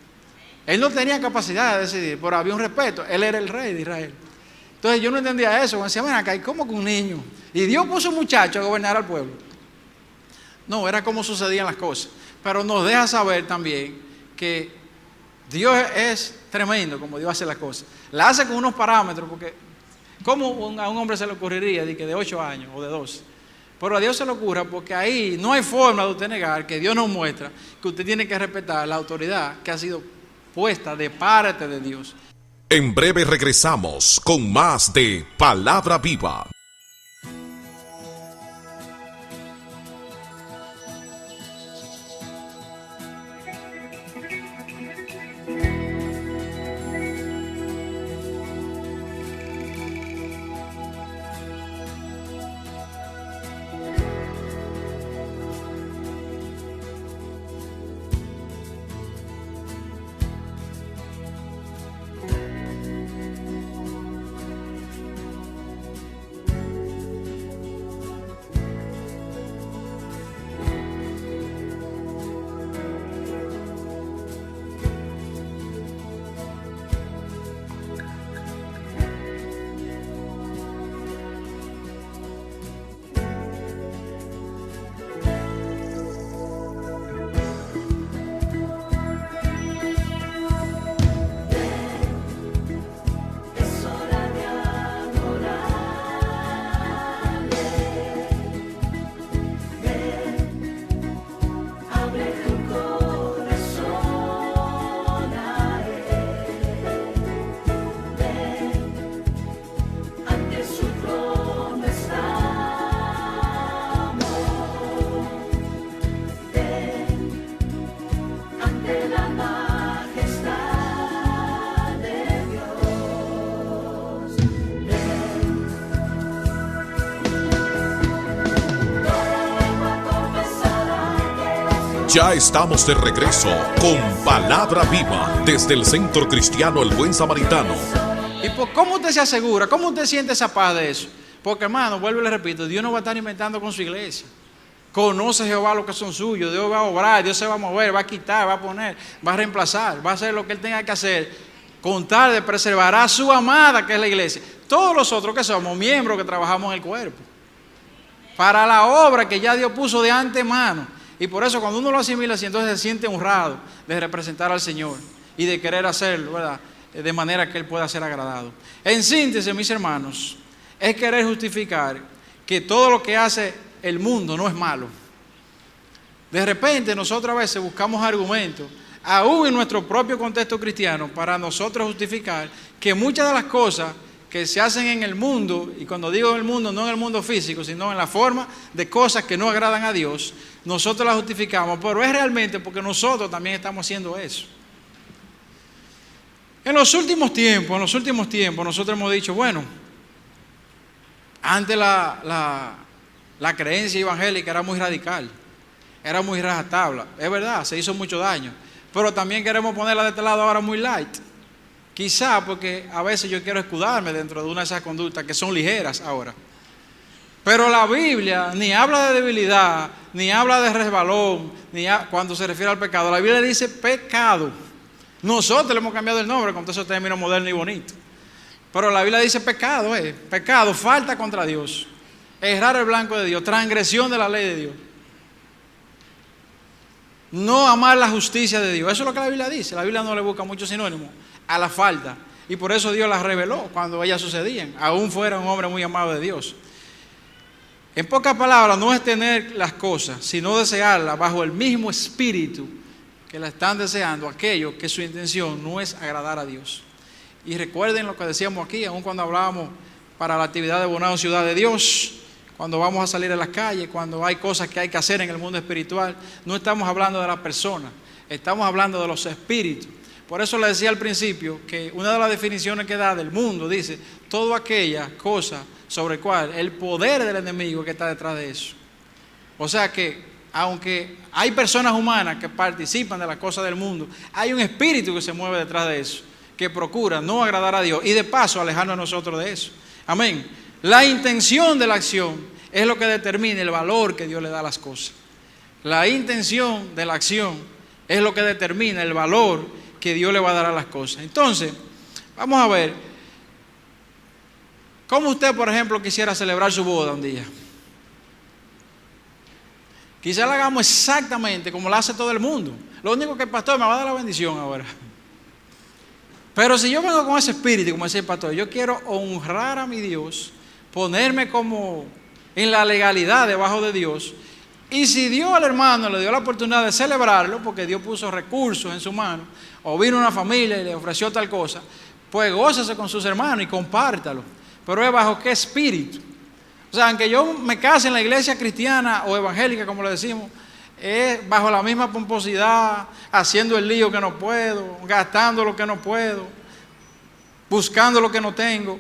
Él no tenía capacidad de decidir, pero había un respeto. Él era el rey de Israel. Entonces yo no entendía eso. Me decía, ven acá, ¿y cómo que un niño? Y Dios puso un muchacho a gobernar al pueblo. No, era como sucedían las cosas. Pero nos deja saber también que Dios es tremendo como Dios hace las cosas. La hace con unos parámetros, porque ¿cómo a un hombre se le ocurriría de 8 años o de 12? Pero a Dios se le ocurre porque ahí no hay forma de usted negar que Dios nos muestra que usted tiene que respetar la autoridad que ha sido puesta de parte de Dios. En breve regresamos con más de Palabra Viva. Ya estamos de regreso con Palabra Viva desde el Centro Cristiano El Buen Samaritano. ¿Y cómo usted se asegura? ¿Cómo usted siente esa paz de eso? Porque hermano, vuelvo y le repito, Dios no va a estar inventando con su iglesia. Conoce Jehová lo que son suyos, Dios va a obrar, Dios se va a mover, va a quitar, va a poner, va a reemplazar, va a hacer lo que Él tenga que hacer, con tal de preservar a su amada que es la iglesia. Todos los otros que somos miembros que trabajamos en el cuerpo, para la obra que ya Dios puso de antemano. Y por eso cuando uno lo asimila así, entonces se siente honrado de representar al Señor y de querer hacerlo, ¿verdad?, de manera que Él pueda ser agradado. En síntesis, mis hermanos, es querer justificar que todo lo que hace el mundo no es malo. De repente nosotros a veces buscamos argumentos, aún en nuestro propio contexto cristiano, para nosotros justificar que muchas de las cosas que se hacen en el mundo, y cuando digo en el mundo, no en el mundo físico, sino en la forma de cosas que no agradan a Dios, nosotros las justificamos, pero es realmente porque nosotros también estamos haciendo eso. En los últimos tiempos, nosotros hemos dicho, bueno, antes la creencia evangélica era muy radical, era muy rajatabla, es verdad, se hizo mucho daño, pero también queremos ponerla de este lado ahora muy light. Quizá porque a veces yo quiero escudarme dentro de una de esas conductas que son ligeras ahora. Pero la Biblia ni habla de debilidad, ni habla de resbalón, cuando se refiere al pecado. La Biblia dice pecado. Nosotros le hemos cambiado el nombre con todos esos términos modernos y bonitos. Pero la Biblia dice pecado, pecado, falta contra Dios, errar el blanco de Dios, transgresión de la ley de Dios. No amar la justicia de Dios. Eso es lo que la Biblia dice. La Biblia no le busca muchos sinónimos a la falta. Y por eso Dios las reveló cuando ellas sucedían, aún fuera un hombre muy amado de Dios. En pocas palabras, no es tener las cosas, sino desearlas bajo el mismo espíritu que la están deseando aquellos que su intención no es agradar a Dios. Y recuerden lo que decíamos aquí, aun cuando hablábamos para la actividad de Bonao Ciudad de Dios, cuando vamos a salir a las calles, cuando hay cosas que hay que hacer en el mundo espiritual, no estamos hablando de la persona, estamos hablando de los espíritus. Por eso le decía al principio que una de las definiciones que da del mundo dice, toda aquella cosa sobre el cual el poder del enemigo que está detrás de eso. O sea que, aunque hay personas humanas que participan de las cosas del mundo, hay un espíritu que se mueve detrás de eso, que procura no agradar a Dios y de paso alejarnos a nosotros de eso. Amén. La intención de la acción es lo que determina el valor que Dios le da a las cosas. La intención de la acción es lo que determina el valor que Dios le va a dar a las cosas. Entonces, vamos a ver, ¿cómo usted, por ejemplo, quisiera celebrar su boda un día? Quizá la hagamos exactamente como la hace todo el mundo. Lo único que el pastor me va a dar la bendición ahora. Pero si yo vengo con ese espíritu, como decía el pastor, yo quiero honrar a mi Dios, ponerme como en la legalidad debajo de Dios. Y si Dios al hermano le dio la oportunidad de celebrarlo, porque Dios puso recursos en su mano, o vino una familia y le ofreció tal cosa, pues gócese con sus hermanos y compártalo. Pero es bajo qué espíritu. O sea, aunque yo me case en la iglesia cristiana o evangélica, como le decimos, es bajo la misma pomposidad, haciendo el lío que no puedo, gastando lo que no puedo, buscando lo que no tengo.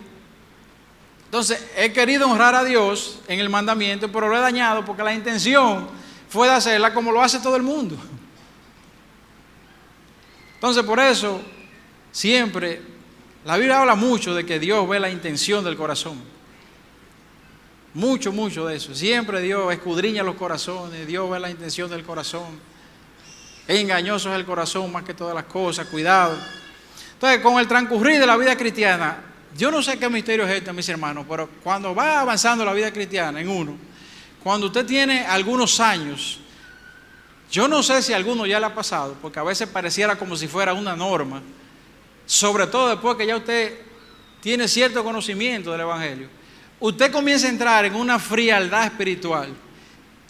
Entonces, he querido honrar a Dios en el mandamiento, pero lo he dañado porque la intención fue de hacerla como lo hace todo el mundo. Entonces, por eso, siempre, la Biblia habla mucho de que Dios ve la intención del corazón. Mucho, mucho de eso. Siempre Dios escudriña los corazones, Dios ve la intención del corazón. Es engañoso es el corazón más que todas las cosas, cuidado. Entonces, con el transcurrir de la vida cristiana, yo no sé qué misterio es este, mis hermanos, pero cuando va avanzando la vida cristiana en uno, cuando usted tiene algunos años, yo no sé si a alguno ya le ha pasado, porque a veces pareciera como si fuera una norma, sobre todo después que ya usted tiene cierto conocimiento del Evangelio, usted comienza a entrar en una frialdad espiritual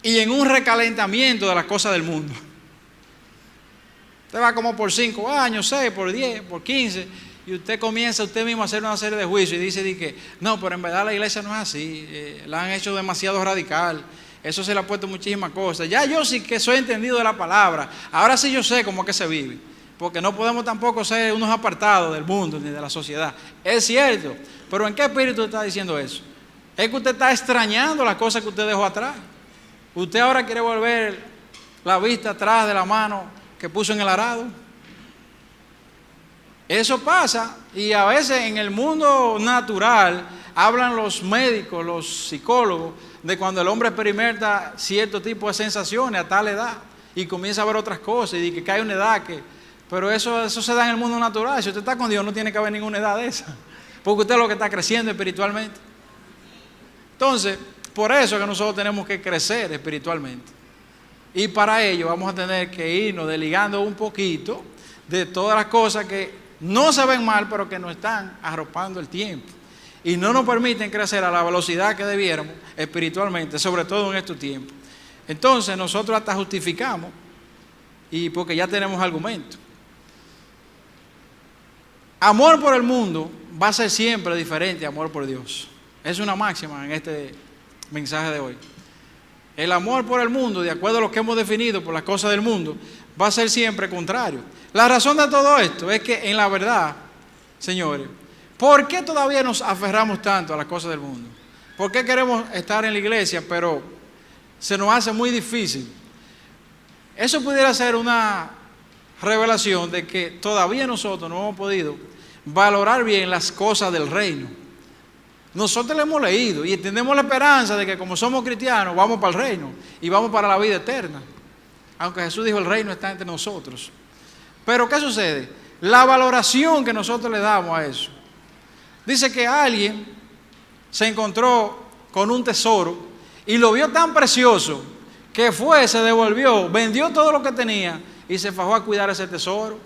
y en un recalentamiento de las cosas del mundo. Usted va como por 5 años, 6, por 10, por 15, y usted comienza usted mismo a hacer una serie de juicios y dice que no, pero en verdad la iglesia no es así, la han hecho demasiado radical, eso se le ha puesto muchísimas cosas. Ya yo sí que soy entendido de la palabra, ahora sí yo sé cómo es que se vive, porque no podemos tampoco ser unos apartados del mundo ni de la sociedad. Es cierto, pero ¿en qué espíritu está diciendo eso? Es que usted está extrañando las cosas que usted dejó atrás. Usted ahora quiere volver la vista atrás de la mano que puso en el arado. Eso pasa, y a veces en el mundo natural hablan los médicos, los psicólogos, de cuando el hombre experimenta cierto tipo de sensaciones a tal edad y comienza a ver otras cosas y que cae una edad que... Pero eso se da en el mundo natural. Si usted está con Dios no tiene que haber ninguna edad de esa, porque usted es lo que está creciendo espiritualmente. Entonces, por eso es que nosotros tenemos que crecer espiritualmente. Y para ello vamos a tener que irnos desligando un poquito de todas las cosas que no se ven mal, pero que nos están arropando el tiempo. Y no nos permiten crecer a la velocidad que debiéramos espiritualmente, sobre todo en estos tiempos. Entonces, nosotros hasta justificamos, y porque ya tenemos argumentos. Amor por el mundo va a ser siempre diferente a amor por Dios. Es una máxima en este mensaje de hoy. El amor por el mundo, de acuerdo a lo que hemos definido por las cosas del mundo, va a ser siempre contrario. La razón de todo esto es que en la verdad, señores, ¿por qué todavía nos aferramos tanto a las cosas del mundo? ¿Por qué queremos estar en la iglesia, pero se nos hace muy difícil? Eso pudiera ser una revelación de que todavía nosotros no hemos podido valorar bien las cosas del reino. Nosotros lo hemos leído y tenemos la esperanza de que como somos cristianos vamos para el reino y vamos para la vida eterna. Aunque Jesús dijo el reino está entre nosotros. Pero ¿qué sucede? La valoración que nosotros le damos a eso Dice que alguien se encontró con un tesoro y lo vio tan precioso que fue, se devolvió, vendió todo lo que tenía y se fajó a cuidar ese tesoro.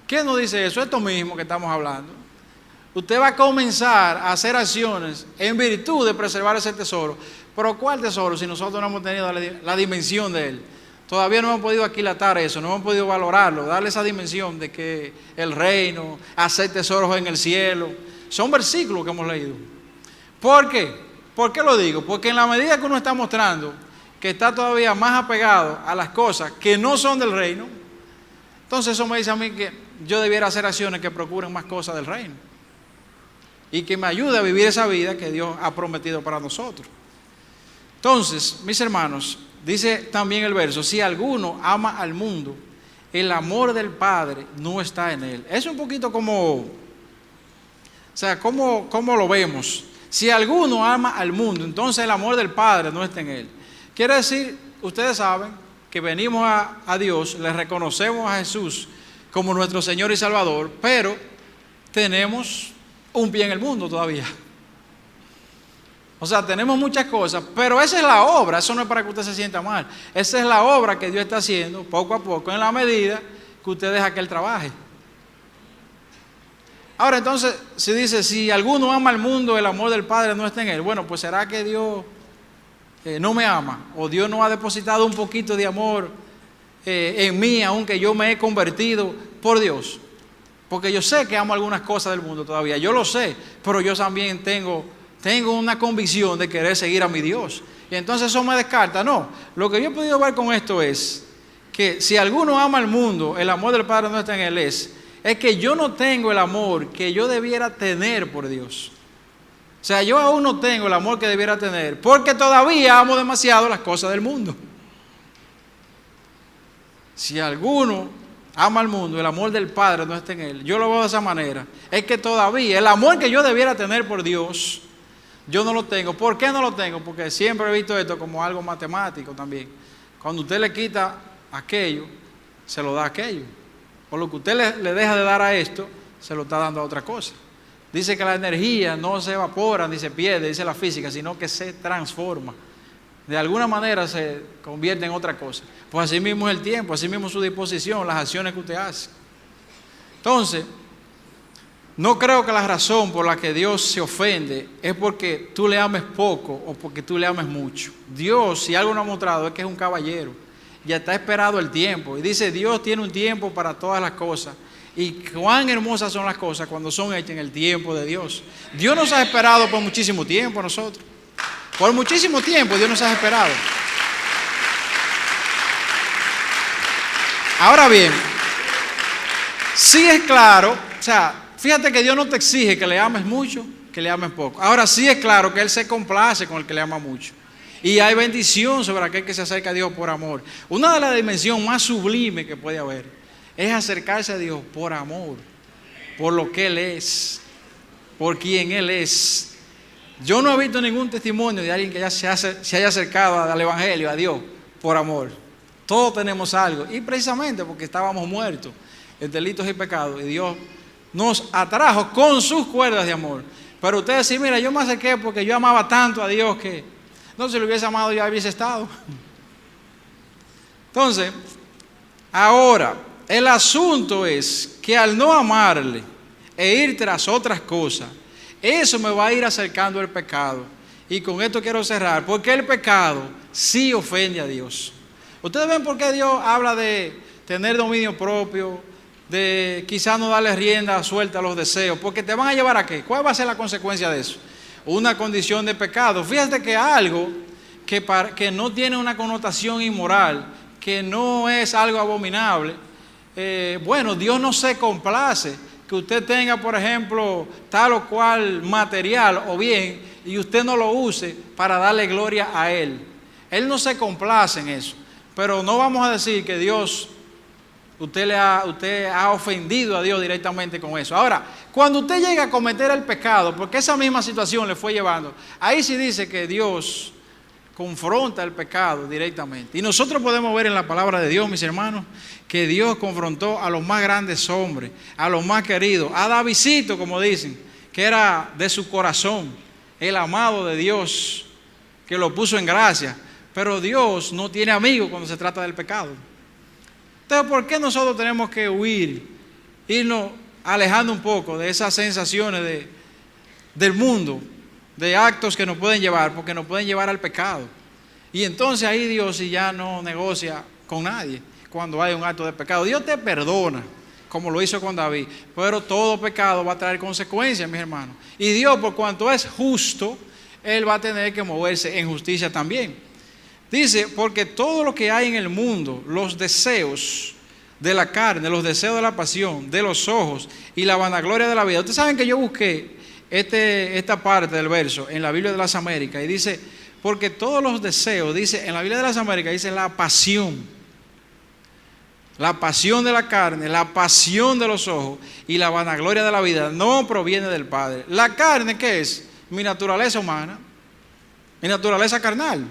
¿Quién nos dice eso? Esto mismo que estamos hablando. Usted va a comenzar a hacer acciones en virtud de preservar ese tesoro. Pero ¿cuál tesoro? Si nosotros no hemos tenido la dimensión de él. Todavía no hemos podido aquilatar eso, no hemos podido valorarlo, darle esa dimensión de que el reino, hacer tesoros en el cielo. Son versículos que hemos leído. ¿Por qué? ¿Por qué lo digo? Porque en la medida que uno está mostrando que está todavía más apegado a las cosas que no son del reino, entonces eso me dice a mí que yo debiera hacer acciones que procuren más cosas del reino y que me ayude a vivir esa vida que Dios ha prometido para nosotros. Entonces, mis hermanos, dice también el verso, si alguno ama al mundo, el amor del Padre no está en él. Es un poquito como, ¿cómo lo vemos? Si alguno ama al mundo, entonces el amor del Padre no está en él. Quiere decir, ustedes saben que venimos a Dios, le reconocemos a Jesús como nuestro Señor y Salvador, pero tenemos un pie en el mundo todavía. O sea, tenemos muchas cosas, pero esa es la obra, eso no es para que usted se sienta mal. Esa es la obra que Dios está haciendo poco a poco, en la medida que usted deja que Él trabaje. Ahora entonces, si dice, si alguno ama al mundo, el amor del Padre no está en él. Bueno, pues ¿será que Dios no me ama? ¿O Dios no ha depositado un poquito de amor en mí, aunque yo me he convertido por Dios? Porque yo sé que amo algunas cosas del mundo todavía, yo lo sé, pero yo también tengo una convicción de querer seguir a mi Dios. Y entonces eso me descarta. No, lo que yo he podido ver con esto es que si alguno ama al mundo, el amor del Padre no está en él, es que yo no tengo el amor que yo debiera tener por Dios. O sea, yo aún no tengo el amor que debiera tener, porque todavía amo demasiado las cosas del mundo. Si alguno ama al mundo, el amor del Padre no está en él, yo lo veo de esa manera. Es que todavía el amor que yo debiera tener por Dios, yo no lo tengo. ¿Por qué no lo tengo? Porque siempre he visto esto como algo matemático también. Cuando usted le quita aquello, se lo da aquello. O lo que usted le deja de dar a esto, se lo está dando a otra cosa. Dice que la energía no se evapora ni se pierde, dice la física, sino que se transforma. De alguna manera se convierte en otra cosa. Pues así mismo es el tiempo, así mismo su disposición, las acciones que usted hace. Entonces, no creo que la razón por la que Dios se ofende es porque tú le ames poco o porque tú le ames mucho. Dios, si algo nos ha mostrado, es que es un caballero. Ya está esperado el tiempo. Y dice, Dios tiene un tiempo para todas las cosas. Y cuán hermosas son las cosas cuando son hechas en el tiempo de Dios. Dios nos ha esperado por muchísimo tiempo a nosotros. Por muchísimo tiempo Dios nos ha esperado. Ahora bien, sí es claro, o sea, fíjate que Dios no te exige que le ames mucho, que le ames poco. Ahora sí es claro que Él se complace con el que le ama mucho. Y hay bendición sobre aquel que se acerca a Dios por amor. Una de las dimensiones más sublimes que puede haber es acercarse a Dios por amor, por lo que Él es, por quien Él es. Yo no he visto ningún testimonio de alguien que ya se haya acercado al Evangelio, a Dios, por amor. Todos tenemos algo, y precisamente porque estábamos muertos en delitos y pecados, y Dios nos atrajo con sus cuerdas de amor. Pero usted dice, mira, yo me acerqué porque yo amaba tanto a Dios que no, si lo hubiese amado ya hubiese estado. Entonces, ahora, el asunto es que al no amarle e ir tras otras cosas, eso me va a ir acercando al pecado. Y con esto quiero cerrar, porque el pecado sí ofende a Dios. Ustedes ven por qué Dios habla de tener dominio propio, de quizás no darle rienda suelta a los deseos, porque te van a llevar a ¿qué? ¿Cuál va a ser la consecuencia de eso? Una condición de pecado. Fíjate que algo que no tiene una connotación inmoral, que no es algo abominable, bueno, Dios no se complace que usted tenga, por ejemplo, tal o cual material o bien, y usted no lo use para darle gloria a Él. Él no se complace en eso. Pero no vamos a decir que Dios, usted ha ofendido a Dios directamente con eso. Ahora, cuando usted llega a cometer el pecado, porque esa misma situación le fue llevando, ahí sí dice que Dios confronta el pecado directamente. Y nosotros podemos ver en la palabra de Dios, mis hermanos, que Dios confrontó a los más grandes hombres, a los más queridos, a Davidcito, como dicen, que era de su corazón, el amado de Dios, que lo puso en gracia. Pero Dios no tiene amigos cuando se trata del pecado. Entonces, ¿por qué nosotros tenemos que huir, irnos alejando un poco de esas sensaciones del mundo, de actos que nos pueden llevar, porque nos pueden llevar al pecado? Y entonces ahí Dios ya no negocia con nadie cuando hay un acto de pecado. Dios te perdona, como lo hizo con David, pero todo pecado va a traer consecuencias, mis hermanos. Y Dios, por cuanto es justo, Él va a tener que moverse en justicia también. Dice, porque todo lo que hay en el mundo, los deseos de la carne, los deseos de la pasión, de los ojos y la vanagloria de la vida. Ustedes saben que yo busqué esta parte del verso en la Biblia de las Américas y dice, porque todos los deseos, dice, en la Biblia de las Américas dice la pasión de la carne, la pasión de los ojos y la vanagloria de la vida no proviene del Padre. La carne, ¿qué es? Mi naturaleza humana, mi naturaleza carnal.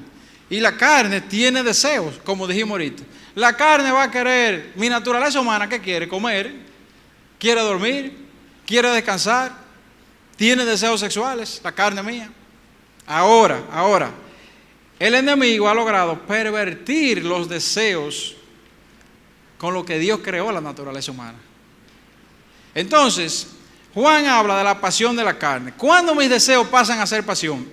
Y la carne tiene deseos, como dijimos ahorita. La carne va a querer, mi naturaleza humana, ¿qué quiere? Comer, quiere dormir, quiere descansar, tiene deseos sexuales, la carne mía. Ahora, el enemigo ha logrado pervertir los deseos con lo que Dios creó la naturaleza humana. Entonces, Juan habla de la pasión de la carne. ¿Cuándo mis deseos pasan a ser pasión?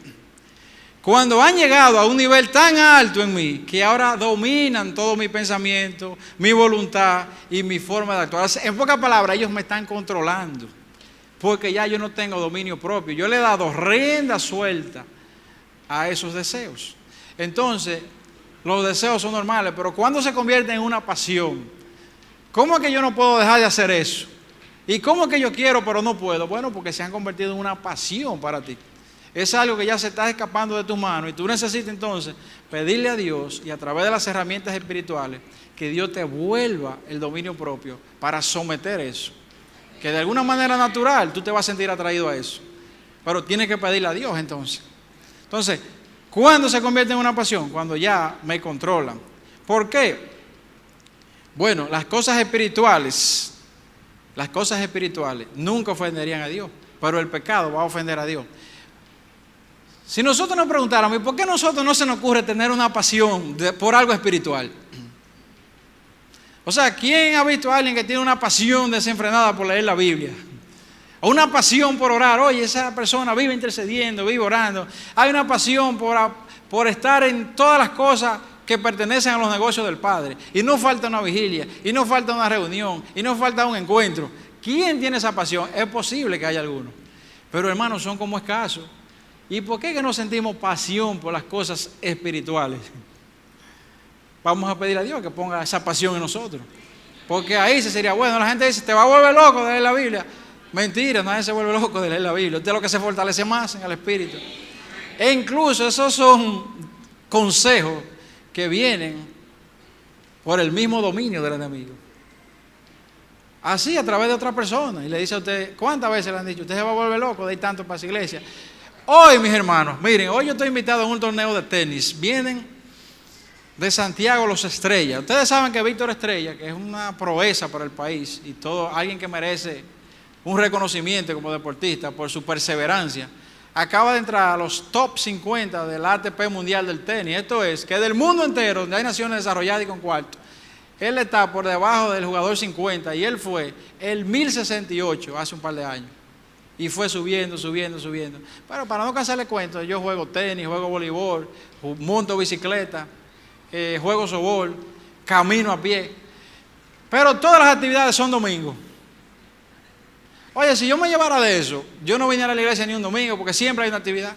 Cuando han llegado a un nivel tan alto en mí que ahora dominan todo mi pensamiento, mi voluntad y mi forma de actuar. En pocas palabras, ellos me están controlando porque ya yo no tengo dominio propio. Yo le he dado rienda suelta a esos deseos. Entonces, los deseos son normales, pero cuando se convierten en una pasión, ¿cómo es que yo no puedo dejar de hacer eso? ¿Y cómo es que yo quiero pero no puedo? Bueno, porque se han convertido en una pasión para ti. Es algo que ya se está escapando de tus manos y tú necesitas entonces pedirle a Dios y a través de las herramientas espirituales que Dios te vuelva el dominio propio para someter eso. Que de alguna manera natural tú te vas a sentir atraído a eso, pero tienes que pedirle a Dios entonces. Entonces, ¿cuándo se convierte en una pasión? Cuando ya me controlan. ¿Por qué? Bueno, las cosas espirituales nunca ofenderían a Dios, pero el pecado va a ofender a Dios. Si nosotros nos preguntáramos, ¿y por qué a nosotros no se nos ocurre tener una pasión por algo espiritual? O sea, ¿quién ha visto a alguien que tiene una pasión desenfrenada por leer la Biblia? O una pasión por orar. Oye, esa persona vive intercediendo, vive orando. Hay una pasión por estar en todas las cosas que pertenecen a los negocios del Padre. Y no falta una vigilia, y no falta una reunión, y no falta un encuentro. ¿Quién tiene esa pasión? Es posible que haya alguno. Pero hermanos, son como escasos. ¿Y por qué que no sentimos pasión por las cosas espirituales? Vamos a pedir a Dios que ponga esa pasión en nosotros. Porque ahí se sería bueno. La gente dice, te va a volver loco de leer la Biblia. Mentira, nadie se vuelve loco de leer la Biblia. Usted es lo que se fortalece más en el espíritu. E incluso esos son consejos que vienen por el mismo dominio del enemigo. Así a través de otra persona. Y le dice a usted, ¿cuántas veces le han dicho? Usted se va a volver loco de ir tanto para esa iglesia. Hoy, mis hermanos, miren, hoy yo estoy invitado a un torneo de tenis. Vienen de Santiago los Estrellas. Ustedes saben que Víctor Estrella, que es una proeza para el país y alguien que merece un reconocimiento como deportista por su perseverancia, acaba de entrar a los top 50 del ATP mundial del tenis. Esto es, que del mundo entero, donde hay naciones desarrolladas y con cuarto, él está por debajo del jugador 50 y él fue el 1068 hace un par de años. Y fue subiendo. Pero para no cansarle cuento, yo juego tenis, juego voleibol, monto bicicleta, juego softball, camino a pie. Pero todas las actividades son domingos. Oye, si yo me llevara de eso, yo no viniera a la iglesia ni un domingo, porque siempre hay una actividad.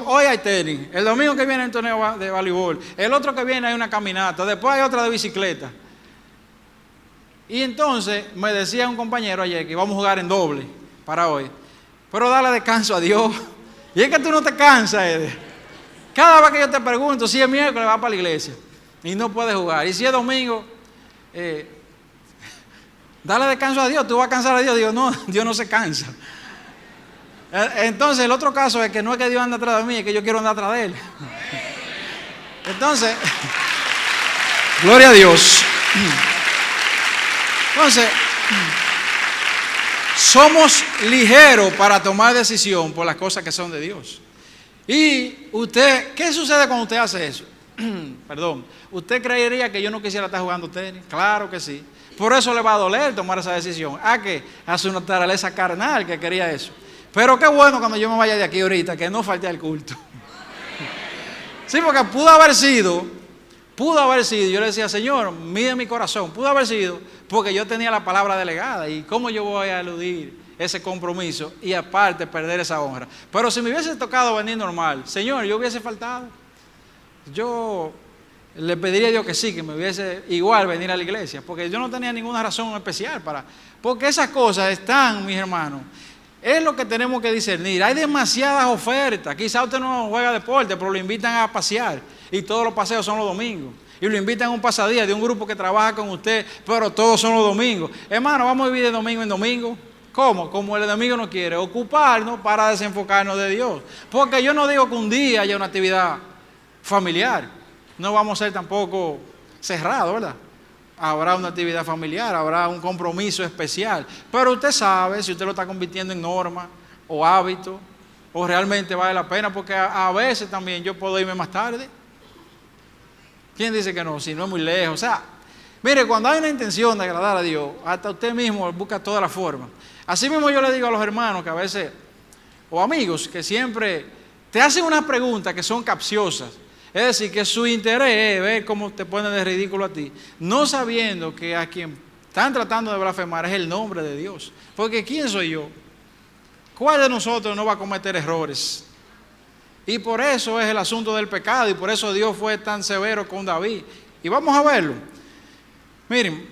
Hoy hay tenis, el domingo que viene hay un torneo de voleibol, el otro que viene hay una caminata, después hay otra de bicicleta. Y entonces me decía un compañero ayer que íbamos a jugar en doble para hoy, pero dale descanso a Dios. Y es que tú no te cansas, Eder. Cada vez que yo te pregunto, si es miércoles, va para la iglesia y no puedes jugar, y si es domingo, dale descanso a Dios. Tú vas a cansar a Dios. Digo, no, Dios no se cansa. Entonces el otro caso es que no es que Dios anda atrás de mí, es que yo quiero andar atrás de Él. Entonces, gloria a Dios. Entonces, somos ligeros para tomar decisión por las cosas que son de Dios. Y usted, ¿qué sucede cuando usted hace eso? Perdón, ¿usted creería que yo no quisiera estar jugando tenis? Claro que sí. Por eso le va a doler tomar esa decisión. ¿A qué? A su naturaleza carnal que quería eso. Pero qué bueno cuando yo me vaya de aquí ahorita, que no falte al culto. Sí, porque pudo haber sido, yo le decía, Señor, mide mi corazón, pudo haber sido porque yo tenía la palabra delegada y cómo yo voy a eludir ese compromiso y aparte perder esa honra. Pero si me hubiese tocado venir normal, Señor, yo hubiese faltado. Yo le pediría a Dios que sí, que me hubiese igual venir a la iglesia, porque yo no tenía ninguna razón especial porque esas cosas están, mis hermanos. Es lo que tenemos que discernir. Hay demasiadas ofertas. Quizá usted no juega deporte, pero lo invitan a pasear. Y todos los paseos son los domingos. Y lo invitan a un pasadía de un grupo que trabaja con usted, pero todos son los domingos. Hermano, vamos a vivir de domingo en domingo. ¿Cómo? Como el enemigo no quiere. Ocuparnos para desenfocarnos de Dios. Porque yo no digo que un día haya una actividad familiar. No vamos a ser tampoco cerrados, ¿verdad? Habrá una actividad familiar, habrá un compromiso especial. Pero usted sabe si usted lo está convirtiendo en norma o hábito, o realmente vale la pena, porque a veces también yo puedo irme más tarde. ¿Quién dice que no? Si no es muy lejos. O sea, mire, cuando hay una intención de agradar a Dios, hasta usted mismo busca toda la forma. Así mismo yo le digo a los hermanos que a veces, o amigos, que siempre te hacen unas preguntas que son capciosas. Es decir, que su interés es ver cómo te ponen de ridículo a ti, no sabiendo que a quien están tratando de blasfemar es el nombre de Dios. Porque ¿quién soy yo? ¿Cuál de nosotros no va a cometer errores? Y por eso es el asunto del pecado, y por eso Dios fue tan severo con David. Y vamos a verlo. Miren,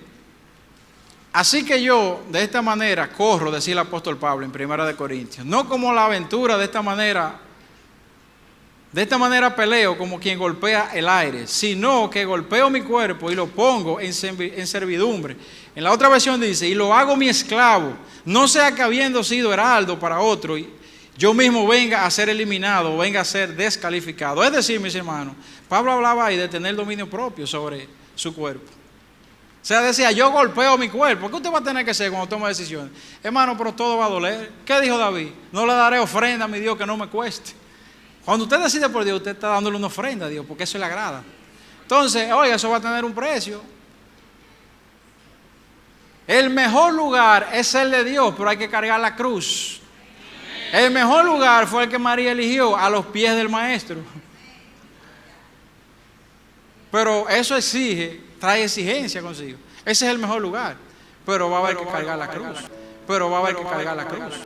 así que yo de esta manera corro, decía el apóstol Pablo en 1 Corintios, no como la aventura de esta manera peleo como quien golpea el aire, sino que golpeo mi cuerpo y lo pongo en servidumbre. En la otra versión dice, y lo hago mi esclavo, no sea que habiendo sido heraldo para otro, yo mismo venga a ser eliminado, venga a ser descalificado. Es decir, mis hermanos, Pablo hablaba ahí de tener dominio propio sobre su cuerpo. O sea, decía, yo golpeo mi cuerpo. ¿Qué usted va a tener que hacer cuando toma decisiones? Hermano, pero todo va a doler. ¿Qué dijo David? No le daré ofrenda a mi Dios que no me cueste. Cuando usted decide por Dios, usted está dándole una ofrenda a Dios, porque eso le agrada. Entonces, oiga, eso va a tener un precio. El mejor lugar es el de Dios, pero hay que cargar la cruz. El mejor lugar fue el que María eligió, a los pies del Maestro. Pero eso trae exigencia consigo. Ese es el mejor lugar, pero va a haber que cargar la cruz.